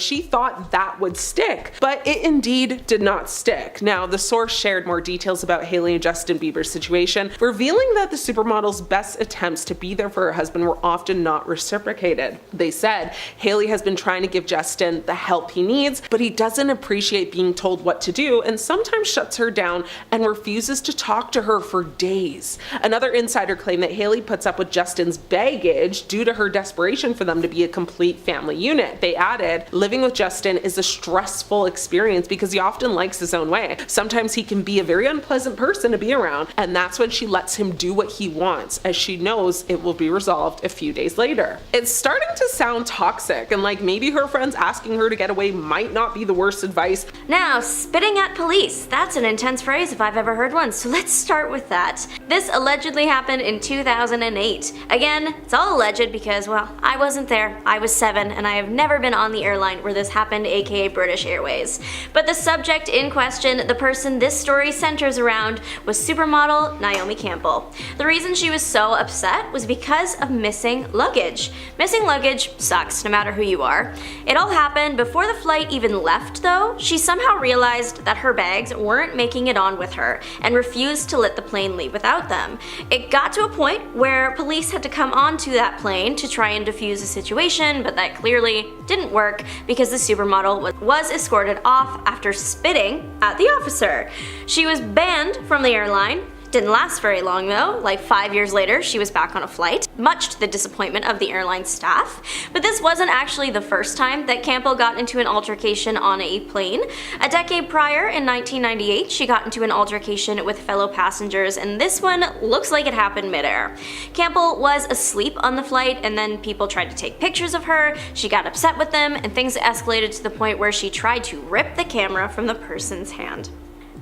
Speaker 3: she thought that would stick, but it indeed did not stick. Now, the source shared more details about Hailey and Justin Bieber's situation, revealing that the supermodel's best attempts to be there for her husband were often not reciprocated. They said, "Hailey has been trying to give Justin the help he needs, but he doesn't appreciate being told what to do and sometimes shuts her down and refuses to talk to her for days." Another insider claimed that Hailey puts up with Justin's baggage due to her desperation for them to be a complete family unit. They added, "Living with Justin is a stressful experience because he often likes his own way. Sometimes he can be a very unpleasant person to be around, and that's when she lets him do what he wants, as she knows it will be resolved a few days later." It's starting to sound toxic, and maybe her friends asking her to get away might not be the worst advice.
Speaker 2: Now, spitting at police. That's an intense phrase if I've ever heard one, so let's let's start with that. This allegedly happened in 2008. Again, it's all alleged because, well, I wasn't there. I was 7 and I have never been on the airline where this happened, aka British Airways. But the subject in question, the person this story centers around, was supermodel Naomi Campbell. The reason she was so upset was because of missing luggage. Missing luggage sucks, no matter who you are. It all happened before the flight even left, though. She somehow realized that her bags weren't making it on with her and refused to let the plane leave without them. It got to a point where police had to come onto that plane to try and defuse the situation, but that clearly didn't work because the supermodel was escorted off after spitting at the officer. She was banned from the airline. Didn't last very long though, like 5 years later she was back on a flight, much to the disappointment of the airline staff. But this wasn't actually the first time that Campbell got into an altercation on a plane. A decade prior, in 1998, she got into an altercation with fellow passengers, and this one looks like it happened midair. Campbell was asleep on the flight, and then people tried to take pictures of her. She got upset with them, and things escalated to the point where she tried to rip the camera from the person's hand.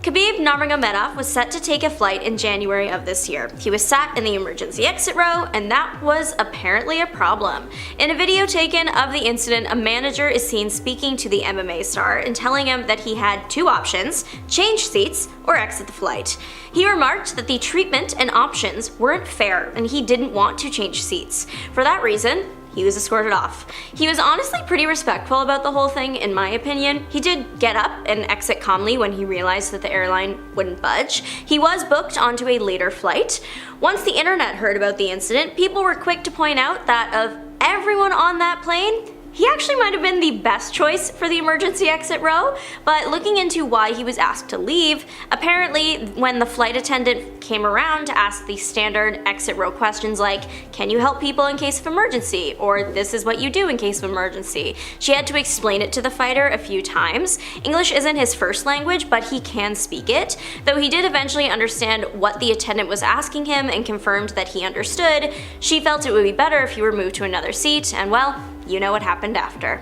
Speaker 2: Khabib Nurmagomedov was set to take a flight in January of this year. He was sat in the emergency exit row, and that was apparently a problem. In a video taken of the incident, a manager is seen speaking to the MMA star and telling him that he had 2 options: change seats or exit the flight. He remarked that the treatment and options weren't fair and he didn't want to change seats. For that reason, he was escorted off. He was honestly pretty respectful about the whole thing, in my opinion. He did get up and exit calmly when he realized that the airline wouldn't budge. He was booked onto a later flight. Once the internet heard about the incident, people were quick to point out that of everyone on that plane, he actually might have been the best choice for the emergency exit row, but looking into why he was asked to leave, apparently when the flight attendant came around to ask the standard exit row questions like, "Can you help people in case of emergency?" or "This is what you do in case of emergency," she had to explain it to the fighter a few times. English isn't his first language, but he can speak it, though he did eventually understand what the attendant was asking him and confirmed that he understood. She felt it would be better if he were moved to another seat, and well, you know what happened after.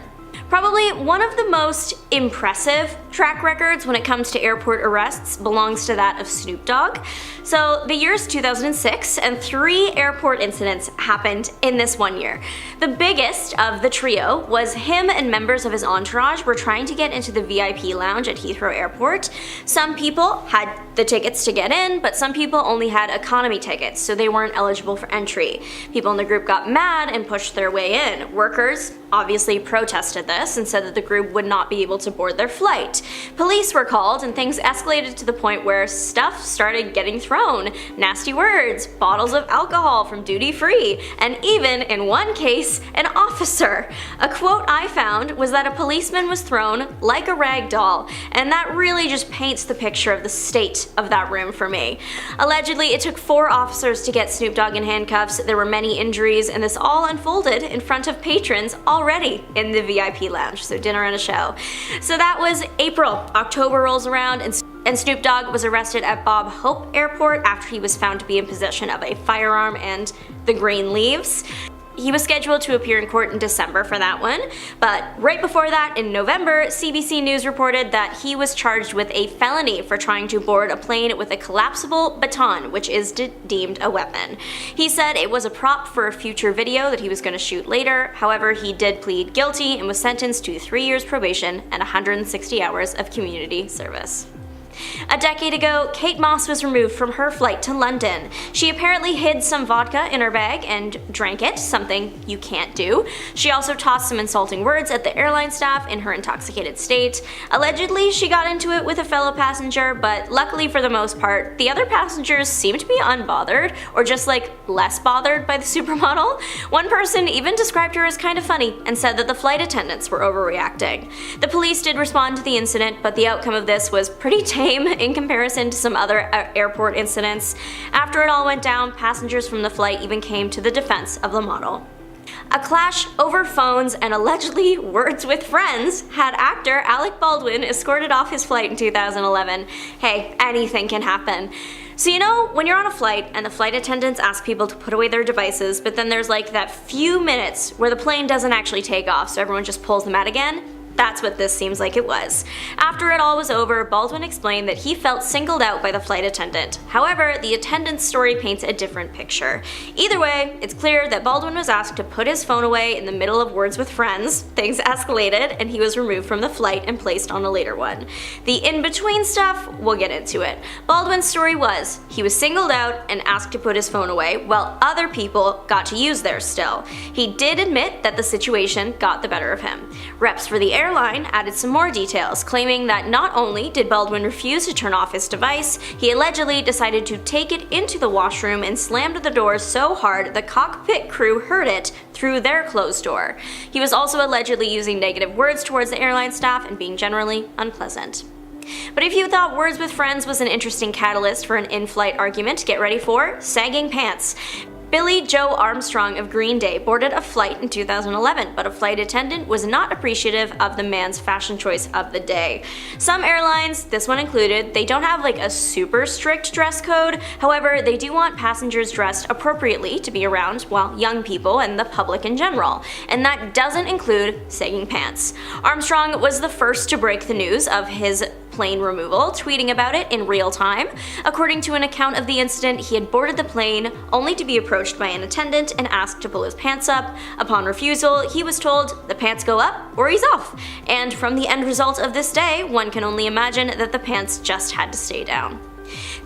Speaker 2: Probably one of the most impressive track records when it comes to airport arrests belongs to that of Snoop Dogg. So the year is 2006 and 3 airport incidents happened in this one year. The biggest of the trio was him and members of his entourage were trying to get into the VIP lounge at Heathrow Airport. Some people had the tickets to get in, but some people only had economy tickets, so they weren't eligible for entry. People in the group got mad and pushed their way in. Workers obviously protested this and said that the group would not be able to board their flight. Police were called and things escalated to the point where stuff started getting thrown. Nasty words, bottles of alcohol from duty free, and even in one case, an officer. A quote I found was that a policeman was thrown like a rag doll, and that really just paints the picture of the state of that room for me. Allegedly, it took 4 officers to get Snoop Dogg in handcuffs. There were many injuries, and this all unfolded in front of patrons already in the VIP lounge, so dinner and a show. So that was April. October rolls around and Snoop Dogg was arrested at Bob Hope Airport after he was found to be in possession of a firearm and the green leaves. He was scheduled to appear in court in December for that one, but right before that, in November, CBC News reported that he was charged with a felony for trying to board a plane with a collapsible baton, which is deemed a weapon. He said it was a prop for a future video that he was going to shoot later. However, he did plead guilty and was sentenced to 3 years probation and 160 hours of community service. A decade ago, Kate Moss was removed from her flight to London. She apparently hid some vodka in her bag and drank it, something you can't do. She also tossed some insulting words at the airline staff in her intoxicated state. Allegedly, she got into it with a fellow passenger, but luckily for the most part, the other passengers seemed to be unbothered, or just like less bothered by the supermodel. One person even described her as kind of funny and said that the flight attendants were overreacting. The police did respond to the incident, but the outcome of this was pretty tame in comparison to some other airport incidents. After it all went down, passengers from the flight even came to the defense of the model. A clash over phones and allegedly words with friends had actor Alec Baldwin escorted off his flight in 2011. Hey, anything can happen. So you know, when you're on a flight and the flight attendants ask people to put away their devices, but then there's like that few minutes where the plane doesn't actually take off, so everyone just pulls them out again? That's what this seems like it was. After it all was over, Baldwin explained that he felt singled out by the flight attendant. However, the attendant's story paints a different picture. Either way, it's clear that Baldwin was asked to put his phone away in the middle of words with friends, things escalated, and he was removed from the flight and placed on a later one. The in-between stuff, we'll get into it. Baldwin's story was, he was singled out and asked to put his phone away, while other people got to use theirs still. He did admit that the situation got the better of him. Reps for the airline added some more details, claiming that not only did Baldwin refuse to turn off his device, he allegedly decided to take it into the washroom and slammed the door so hard the cockpit crew heard it through their closed door. He was also allegedly using negative words towards the airline staff and being generally unpleasant. But if you thought words with friends was an interesting catalyst for an in-flight argument, get ready for sagging pants. Billy Joe Armstrong of Green Day boarded a flight in 2011, but a flight attendant was not appreciative of the man's fashion choice of the day. Some airlines, this one included, they don't have like a super strict dress code. However, they do want passengers dressed appropriately to be around, well, young people and the public in general. And that doesn't include sagging pants. Armstrong was the first to break the news of his plane removal, tweeting about it in real time. According to an account of the incident, he had boarded the plane only to be approached by an attendant and asked to pull his pants up. Upon refusal, he was told the pants go up or he's off. And from the end result of this day, one can only imagine that the pants just had to stay down.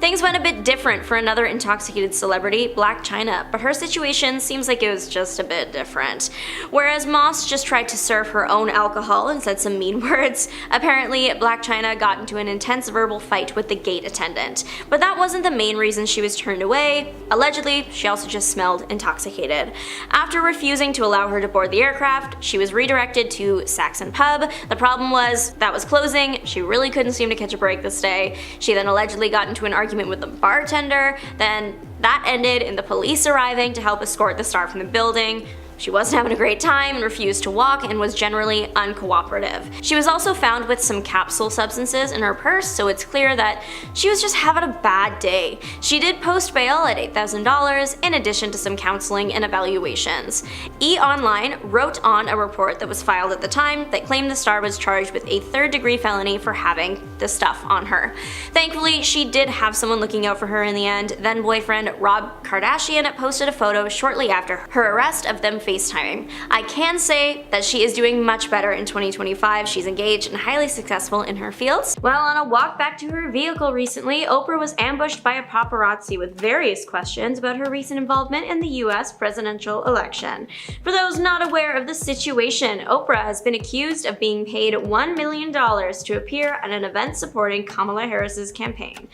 Speaker 2: Things went a bit different for another intoxicated celebrity, Blac Chyna, but her situation seems like it was just a bit different. Whereas Moss just tried to serve her own alcohol and said some mean words, apparently Blac Chyna got into an intense verbal fight with the gate attendant. But that wasn't the main reason she was turned away. Allegedly, she also just smelled intoxicated. After refusing to allow her to board the aircraft, she was redirected to Saxon Pub. The problem was, that was closing, she really couldn't seem to catch a break this day. She then allegedly got into an argument with the bartender, then that ended in the police arriving to help escort the star from the building. She wasn't having a great time and refused to walk and was generally uncooperative. She was also found with some capsule substances in her purse, so it's clear that she was just having a bad day. She did post bail at $8,000 in addition to some counseling and evaluations. E-Online wrote on a report that was filed at the time that claimed the star was charged with a third-degree felony for having the stuff on her. Thankfully, she did have someone looking out for her in the end. Then boyfriend Rob Kardashian posted a photo shortly after her arrest of them FaceTiming. I can say that she is doing much better in 2025. She's engaged and highly successful in her fields. Well, on a walk back to her vehicle recently, Oprah was ambushed by a paparazzi with various questions about her recent involvement in the US presidential election. For those not aware of the situation, Oprah has been accused of being paid $1 million to appear at an event supporting Kamala Harris's campaign.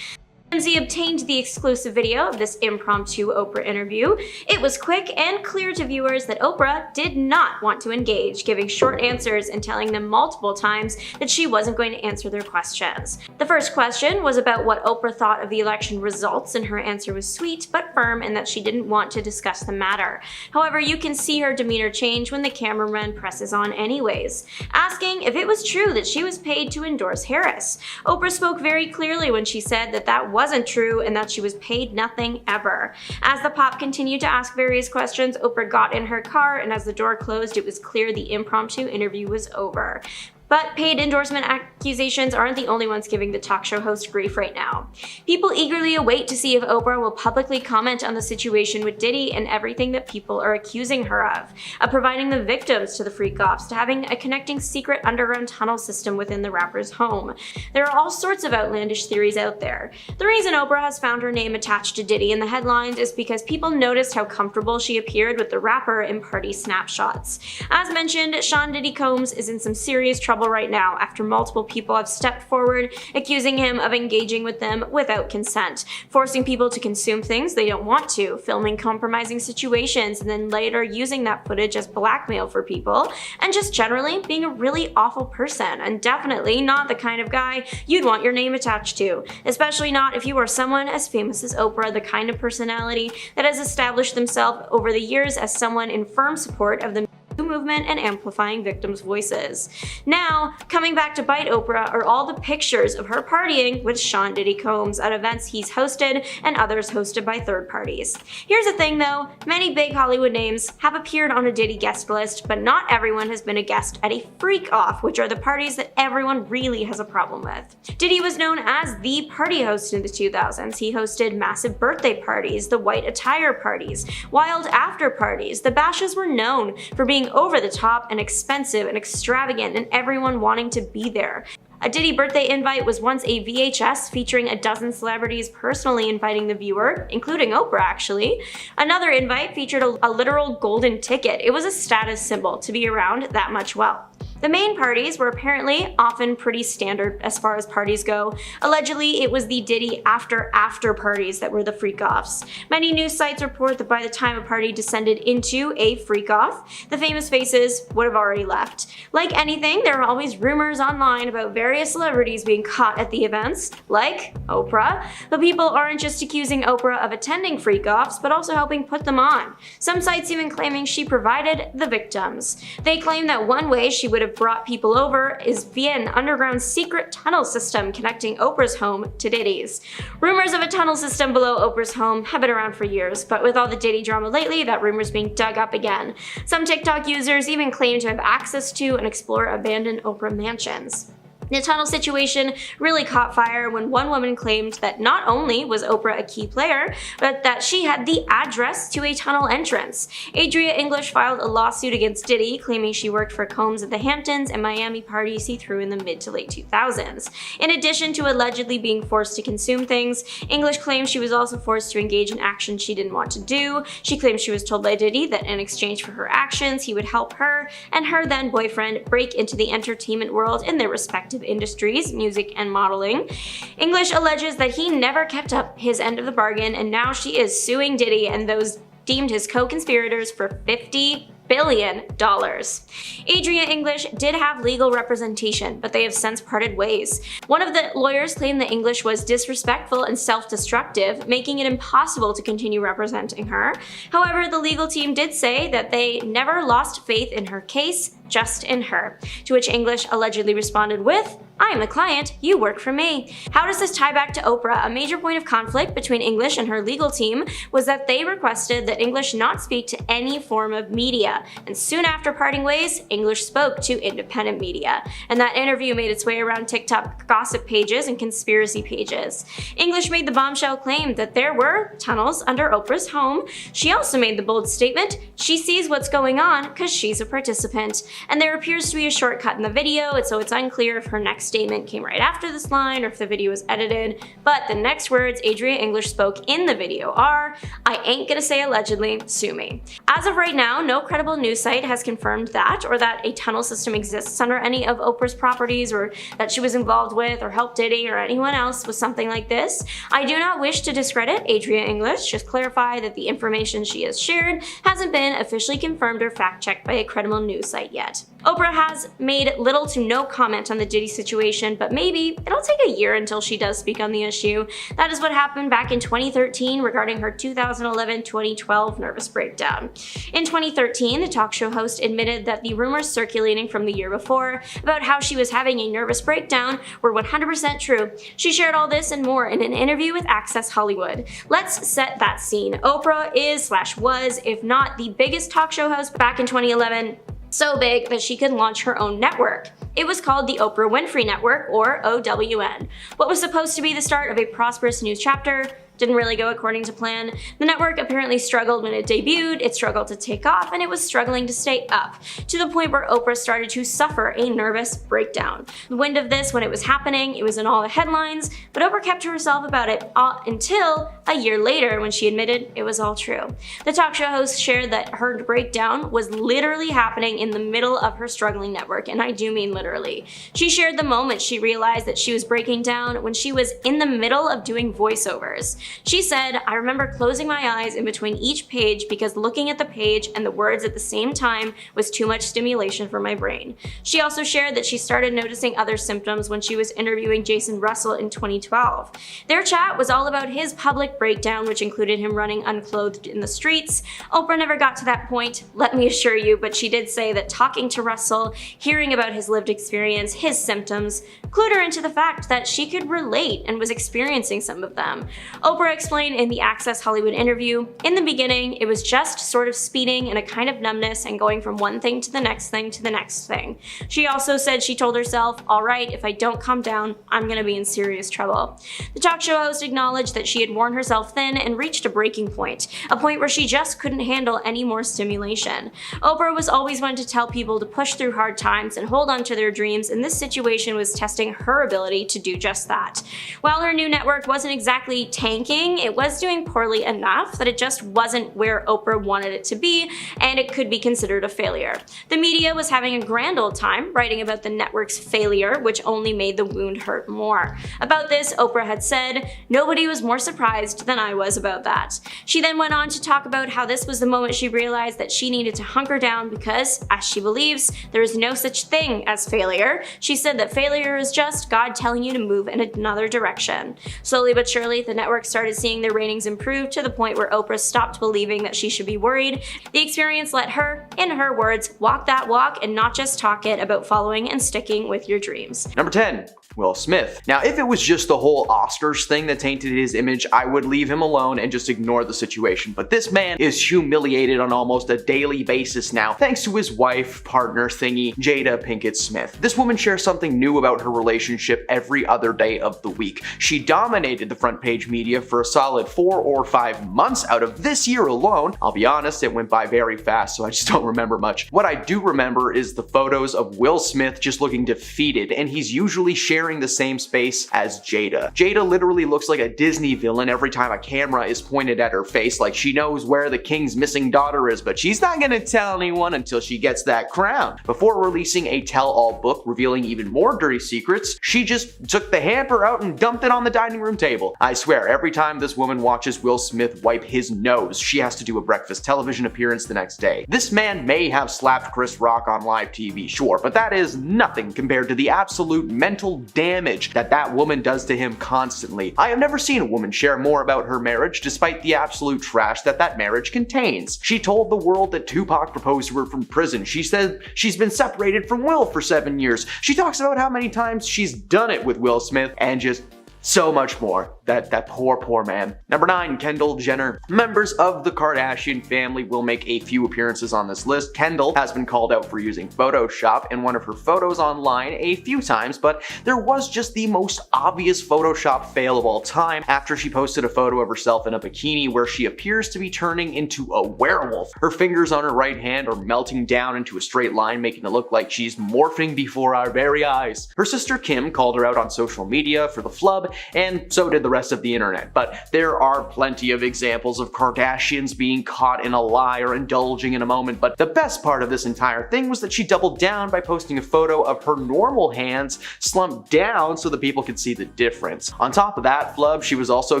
Speaker 2: TMZ obtained the exclusive video of this impromptu Oprah interview. It was quick and clear to viewers that Oprah did not want to engage, giving short answers and telling them multiple times that she wasn't going to answer their questions. The first question was about what Oprah thought of the election results, and her answer was sweet but firm in that she didn't want to discuss the matter. However, you can see her demeanor change when the cameraman presses on anyways, asking if it was true that she was paid to endorse Harris. Oprah spoke very clearly when she said that that wasn't true and that she was paid nothing ever. As the pop continued to ask various questions, Oprah got in her car, and as the door closed, it was clear the impromptu interview was over. But paid endorsement accusations aren't the only ones giving the talk show host grief right now. People eagerly await to see if Oprah will publicly comment on the situation with Diddy and everything that people are accusing her of providing the victims to the freak-offs, to having a connecting secret underground tunnel system within the rapper's home. There are all sorts of outlandish theories out there. The reason Oprah has found her name attached to Diddy in the headlines is because people noticed how comfortable she appeared with the rapper in party snapshots. As mentioned, Sean Diddy Combs is in some serious trouble right now after multiple people have stepped forward accusing him of engaging with them without consent, forcing people to consume things they don't want to, filming compromising situations, and then later using that footage as blackmail for people, and just generally being a really awful person, and definitely not the kind of guy you'd want your name attached to, especially not if you are someone as famous as Oprah, the kind of personality that has established themselves over the years as someone in firm support of the movement and amplifying victims' voices. Now, coming back to bite Oprah are all the pictures of her partying with Sean Diddy Combs at events he's hosted and others hosted by third parties. Here's the thing though, many big Hollywood names have appeared on a Diddy guest list, but not everyone has been a guest at a freak-off, which are the parties that everyone really has a problem with. Diddy was known as the party host in the 2000s. He hosted massive birthday parties, the white attire parties, wild after parties. The bashes were known for being over the top and expensive and extravagant and everyone wanting to be there. A Diddy birthday invite was once a VHS featuring a dozen celebrities personally inviting the viewer, including Oprah actually. Another invite featured a literal golden ticket. It was a status symbol to be around that much wealth. The main parties were apparently often pretty standard as far as parties go. Allegedly, it was the Diddy after parties that were the freak-offs. Many news sites report that by the time a party descended into a freak-off, the famous faces would have already left. Like anything, there are always rumors online about various celebrities being caught at the events, like Oprah. But people aren't just accusing Oprah of attending freak-offs, but also helping put them on. Some sites even claiming she provided the victims. They claim that one way she would have brought people over is via an underground secret tunnel system connecting Oprah's home to Diddy's. Rumors of a tunnel system below Oprah's home have been around for years, but with all the Diddy drama lately, that rumor's being dug up again. Some TikTok users even claim to have access to and explore abandoned Oprah mansions. The tunnel situation really caught fire when one woman claimed that not only was Oprah a key player, but that she had the address to a tunnel entrance. Adria English filed a lawsuit against Diddy, claiming she worked for Combs at the Hamptons and Miami parties he threw in the mid to late 2000s. In addition to allegedly being forced to consume things, English claims she was also forced to engage in actions she didn't want to do. She claims she was told by Diddy that in exchange for her actions, he would help her and her then boyfriend break into the entertainment world in their respective industries, music and modeling. English alleges that he never kept up his end of the bargain, and now she is suing Diddy and those deemed his co-conspirators for $50 billion. Adria English did have legal representation, but they have since parted ways. One of the lawyers claimed that English was disrespectful and self-destructive, making it impossible to continue representing her. However, the legal team did say that they never lost faith in her case, just in her. To which English allegedly responded with, "I am the client, you work for me." How does this tie back to Oprah? A major point of conflict between English and her legal team was that they requested that English not speak to any form of media, and soon after parting ways, English spoke to independent media. And that interview made its way around TikTok gossip pages and conspiracy pages. English made the bombshell claim that there were tunnels under Oprah's home. She also made the bold statement, she sees what's going on because she's a participant. And there appears to be a shortcut in the video, and so it's unclear if her next statement came right after this line or if the video was edited, but the next words Adria English spoke in the video are, "I ain't gonna say allegedly, sue me." As of right now, no credible news site has confirmed that, or that a tunnel system exists under any of Oprah's properties, or that she was involved with or helped Diddy or anyone else with something like this. I do not wish to discredit Adria English, just clarify that the information she has shared hasn't been officially confirmed or fact-checked by a credible news site yet. Oprah has made little to no comment on the Diddy situation, but maybe it'll take a year until she does speak on the issue. That is what happened back in 2013 regarding her 2011-2012 nervous breakdown. In 2013, the talk show host admitted that the rumors circulating from the year before about how she was having a nervous breakdown were 100% true. She shared all this and more in an interview with Access Hollywood. Let's set that scene. Oprah is/was, if not the biggest talk show host back in 2011, so big that she could launch her own network. It was called the Oprah Winfrey Network, or OWN. What was supposed to be the start of a prosperous new chapter didn't really go according to plan. The network apparently struggled when it debuted, it struggled to take off, and it was struggling to stay up, to the point where Oprah started to suffer a nervous breakdown. The wind of this, when it was happening, it was in all the headlines, but Oprah kept to herself about it until a year later when she admitted it was all true. The talk show host shared that her breakdown was literally happening in the middle of her struggling network, and I do mean literally. She shared the moment she realized that she was breaking down when she was in the middle of doing voiceovers. She said, "I remember closing my eyes in between each page because looking at the page and the words at the same time was too much stimulation for my brain." She also shared that she started noticing other symptoms when she was interviewing Jason Russell in 2012. Their chat was all about his public breakdown, which included him running unclothed in the streets. Oprah never got to that point, let me assure you, but she did say that talking to Russell, hearing about his lived experience, his symptoms, clued her into the fact that she could relate and was experiencing some of them. Oprah explained in the Access Hollywood interview, "In the beginning, it was just sort of speeding and a kind of numbness and going from one thing to the next thing to the next thing." She also said she told herself, "All right, if I don't calm down, I'm gonna be in serious trouble." The talk show host acknowledged that she had worn herself thin and reached a breaking point, a point where she just couldn't handle any more stimulation. Oprah was always one to tell people to push through hard times and hold on to their dreams, and this situation was testing her ability to do just that. While her new network wasn't exactly tanking, it was doing poorly enough that it just wasn't where Oprah wanted it to be, and it could be considered a failure. The media was having a grand old time writing about the network's failure, which only made the wound hurt more. About this, Oprah had said, "Nobody was more surprised than I was about that." She then went on to talk about how this was the moment she realized that she needed to hunker down because, as she believes, there is no such thing as failure. She said that failure is just God telling you to move in another direction. Slowly but surely, the network started seeing their ratings improve to the point where Oprah stopped believing that she should be worried. The experience let her, in her words, walk that walk and not just talk it about following and sticking with your dreams.
Speaker 4: Number 10. Will Smith. Now, if it was just the whole Oscars thing that tainted his image, I would leave him alone and just ignore the situation. But this man is humiliated on almost a daily basis now, thanks to his wife, partner thingy, Jada Pinkett Smith. This woman shares something new about her relationship every other day of the week. She dominated the front page media for a solid 4 or 5 months out of this year alone. I'll be honest, it went by very fast, so I just don't remember much. What I do remember is the photos of Will Smith just looking defeated, and he's usually sharing the same space as Jada. Jada literally looks like a Disney villain every time a camera is pointed at her face, like she knows where the king's missing daughter is, but she's not gonna tell anyone until she gets that crown. Before releasing a tell-all book revealing even more dirty secrets, she just took the hamper out and dumped it on the dining room table. I swear, every time this woman watches Will Smith wipe his nose, she has to do a breakfast television appearance the next day. This man may have slapped Chris Rock on live TV, sure, but that is nothing compared to the absolute mental damage that woman does to him constantly. I have never seen a woman share more about her marriage despite the absolute trash that marriage contains. She told the world that Tupac proposed to her from prison. She said she's been separated from Will for 7 years. She talks about how many times she's done it with Will Smith and just so much more. That poor man. Number 9, Kendall Jenner. Members of the Kardashian family will make a few appearances on this list. Kendall has been called out for using Photoshop in one of her photos online a few times, but there was just the most obvious Photoshop fail of all time after she posted a photo of herself in a bikini where she appears to be turning into a werewolf. Her fingers on her right hand are melting down into a straight line, making it look like she's morphing before our very eyes. Her sister Kim called her out on social media for the flub, and so did the rest of the internet, but there are plenty of examples of Kardashians being caught in a lie or indulging in a moment. But the best part of this entire thing was that she doubled down by posting a photo of her normal hands slumped down so that people could see the difference. On top of that flub, she was also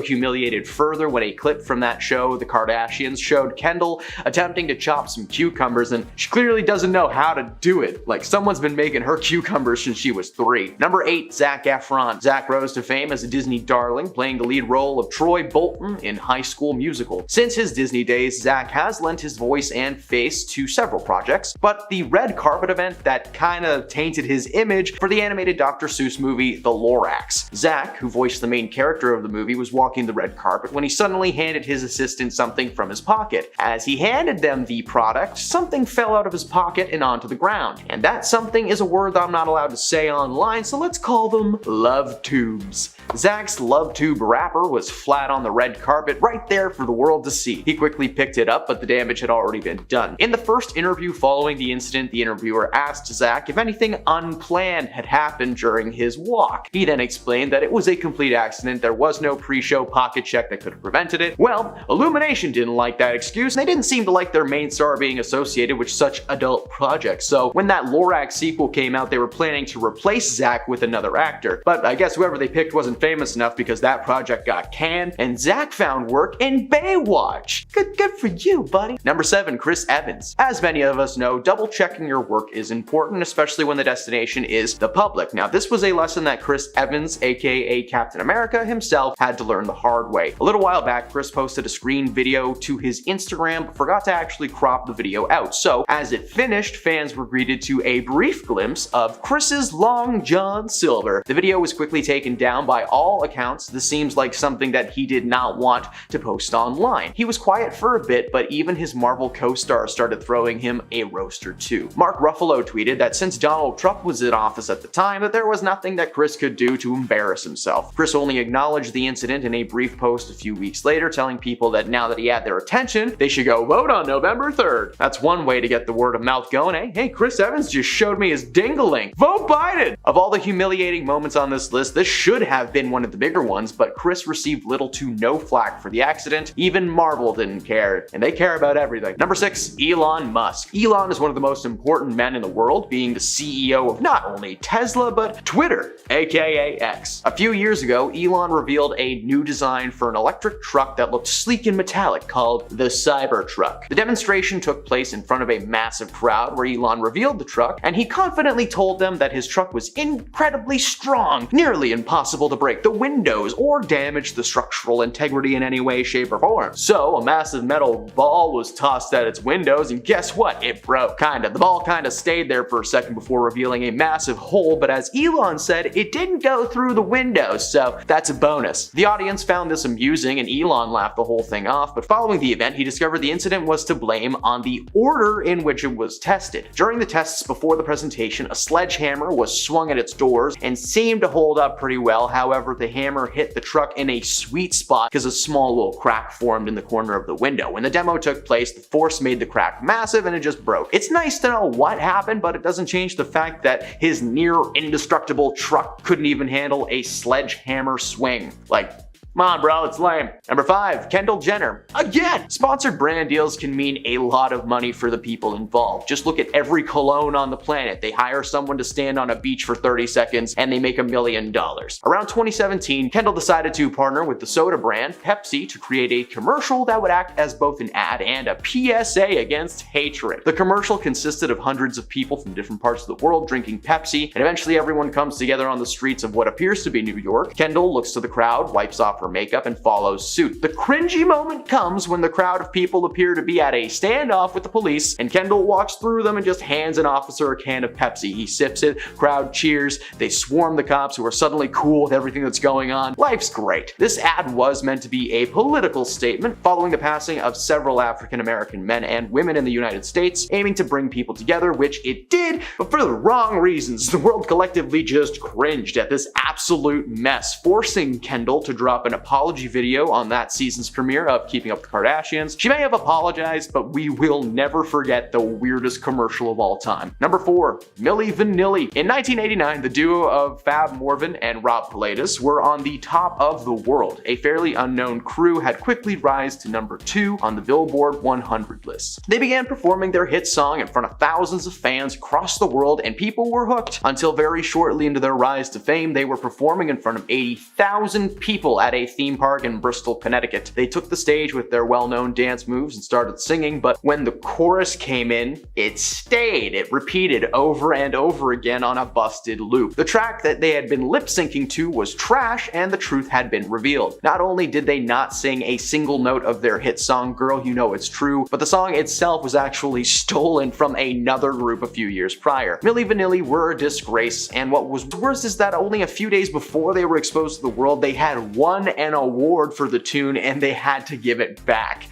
Speaker 4: humiliated further when a clip from that show, The Kardashians, showed Kendall attempting to chop some cucumbers, and she clearly doesn't know how to do it. Like someone's been making her cucumbers since she was 3. Number 8, Zac Efron. Zac rose to fame as a Disney darling, playing the lead role of Troy Bolton in High School Musical. Since his Disney days, Zac has lent his voice and face to several projects, but the red carpet event that kinda tainted his image for the animated Dr. Seuss movie The Lorax. Zac, who voiced the main character of the movie, was walking the red carpet when he suddenly handed his assistant something from his pocket. As he handed them the product, something fell out of his pocket and onto the ground. And that something is a word that I'm not allowed to say online, so let's call them love tubes. Zac's love tube wrapper was flat on the red carpet right there for the world to see. He quickly picked it up, but the damage had already been done. In the first interview following the incident, the interviewer asked Zac if anything unplanned had happened during his walk. He then explained that it was a complete accident, there was no pre-show pocket check that could have prevented it. Well, Illumination didn't like that excuse, and they didn't seem to like their main star being associated with such adult projects, so when that Lorax sequel came out, they were planning to replace Zac with another actor. But I guess whoever they picked wasn't famous enough because that project got canned, and Zach found work in Baywatch. Good for you, buddy. Number 7, Chris Evans. As many of us know, double checking your work is important, especially when the destination is the public. Now, this was a lesson that Chris Evans, aka Captain America himself, had to learn the hard way. A little while back, Chris posted a screen video to his Instagram, but forgot to actually crop the video out. So, as it finished, fans were greeted to a brief glimpse of Chris's Long John Silver. The video was quickly taken down by all accounts. This seems like something that he did not want to post online. He was quiet for a bit, but even his Marvel co-star started throwing him a roast or two. Mark Ruffalo tweeted that since Donald Trump was in office at the time, that there was nothing that Chris could do to embarrass himself. Chris only acknowledged the incident in a brief post a few weeks later, telling people that now that he had their attention, they should go vote on November 3rd. That's one way to get the word of mouth going, Hey, Chris Evans just showed me his dingling. Vote Biden! Of all the humiliating moments on this list, this should have been one of the bigger ones, but Chris received little to no flack for the accident. Even Marvel didn't care, and they care about everything. Number 6, Elon Musk. Elon is one of the most important men in the world, being the CEO of not only Tesla, but Twitter, aka X. A few years ago, Elon revealed a new design for an electric truck that looked sleek and metallic called the Cybertruck. The demonstration took place in front of a massive crowd where Elon revealed the truck, and he confidently told them that his truck was incredibly strong, nearly impossible to break the windows or damage the structural integrity in any way, shape, or form. So a massive metal ball was tossed at its windows, and guess what? It broke. Kinda. The ball kinda stayed there for a second before revealing a massive hole, but as Elon said, it didn't go through the windows, so that's a bonus. The audience found this amusing, and Elon laughed the whole thing off, but following the event, he discovered the incident was to blame on the order in which it was tested. During the tests before the presentation, a sledgehammer was swung at its doors and seemed to hold up pretty well. However, the hammer hit the truck in a sweet spot because a small little crack formed in the corner of the window. When the demo took place, the force made the crack massive and it just broke. It's nice to know what happened, but it doesn't change the fact that his near indestructible truck couldn't even handle a sledgehammer swing. Like, come on, bro, it's lame. Number 5, Kendall Jenner. Again, sponsored brand deals can mean a lot of money for the people involved. Just look at every cologne on the planet. They hire someone to stand on a beach for 30 seconds and they make $1 million. Around 2017, Kendall decided to partner with the soda brand Pepsi to create a commercial that would act as both an ad and a PSA against hatred. The commercial consisted of hundreds of people from different parts of the world drinking Pepsi, and eventually everyone comes together on the streets of what appears to be New York. Kendall looks to the crowd, wipes off her makeup, and follows suit. The cringy moment comes when the crowd of people appear to be at a standoff with the police, and Kendall walks through them and just hands an officer a can of Pepsi. He sips it, crowd cheers, they swarm the cops who are suddenly cool with everything that's going on. Life's great. This ad was meant to be a political statement following the passing of several African American men and women in the United States, aiming to bring people together, which it did, but for the wrong reasons. The world collectively just cringed at this absolute mess, forcing Kendall to drop an apology video on that season's premiere of Keeping Up with the Kardashians. She may have apologized, but we will never forget the weirdest commercial of all time. Number 4, Milli Vanilli. In 1989, the duo of Fab Morvan and Rob Pilatus were on the top of the world. A fairly unknown crew had quickly rise to number 2 on the Billboard 100 list. They began performing their hit song in front of thousands of fans across the world, and people were hooked until very shortly into their rise to fame, they were performing in front of 80,000 people at a theme park in Bristol, Connecticut. They took the stage with their well-known dance moves and started singing, but when the chorus came in, it stayed. It repeated over and over again on a busted loop. The track that they had been lip-syncing to was trash, and the truth had been revealed. Not only did they not sing a single note of their hit song, Girl You Know It's True, but the song itself was actually stolen from another group a few years prior. Milli Vanilli were a disgrace, and what was worse is that only a few days before they were exposed to the world, they had won an award for the tune and they had to give it back.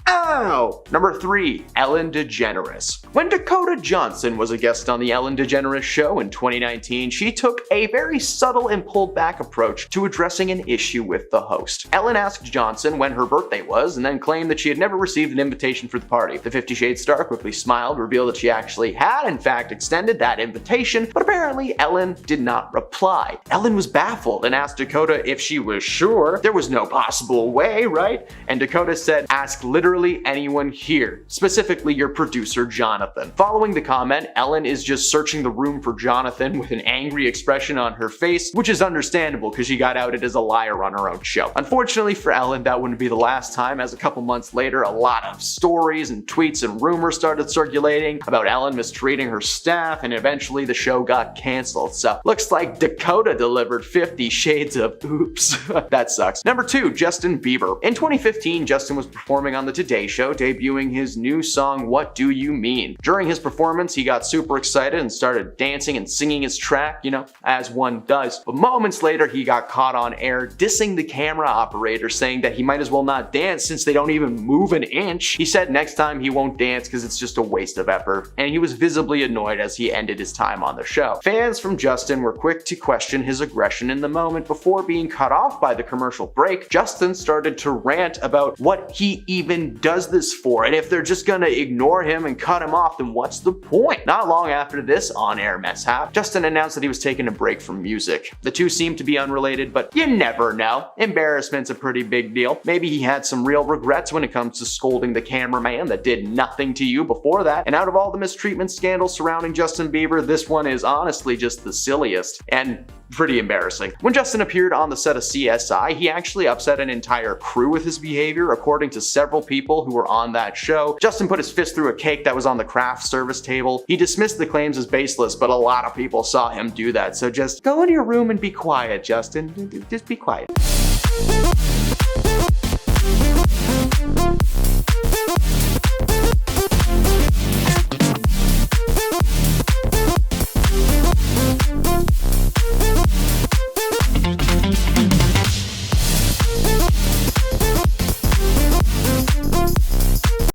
Speaker 4: Ow! Number 3, Ellen DeGeneres. When Dakota Johnson was a guest on the Ellen DeGeneres Show in 2019, she took a very subtle and pulled back approach to addressing an issue with the host. Ellen asked Johnson when her birthday was and then claimed that she had never received an invitation for the party. The 50 Shades star quickly smiled, revealed that she actually had in fact extended that invitation, but apparently Ellen did not reply. Ellen was baffled and asked Dakota if she was sure. There was no possible way, right? And Dakota said, ask literally literally anyone here, specifically your producer Jonathan. Following the comment, Ellen is just searching the room for Jonathan with an angry expression on her face, which is understandable because she got outed as a liar on her own show. Unfortunately for Ellen, that wouldn't be the last time, as a couple months later, a lot of stories and tweets and rumors started circulating about Ellen mistreating her staff, and eventually the show got canceled. So looks like Dakota delivered 50 Shades of oops. That sucks. Number 2, Justin Bieber. In 2015, Justin was performing on the Today Show, debuting his new song, What Do You Mean? During his performance, he got super excited and started dancing and singing his track, as one does. But moments later, he got caught on air dissing the camera operator, saying that he might as well not dance since they don't even move an inch. He said next time he won't dance because it's just a waste of effort, and he was visibly annoyed as he ended his time on the show. Fans from Justin were quick to question his aggression in the moment. Before being cut off by the commercial break, Justin started to rant about what he even does this for, and if they're just gonna ignore him and cut him off, then what's the point? Not long after this on-air mishap, Justin announced that he was taking a break from music. The two seem to be unrelated, but you never know. Embarrassment's a pretty big deal. Maybe he had some real regrets when it comes to scolding the cameraman that did nothing to you before that. And out of all the mistreatment scandals surrounding Justin Bieber, this one is honestly just the silliest and pretty embarrassing. When Justin appeared on the set of CSI, he actually upset an entire crew with his behavior, according to several people who were on that show. Justin put his fist through a cake that was on the craft service table. He dismissed the claims as baseless, but a lot of people saw him do that. So just go into your room and be quiet, Justin. Just be quiet.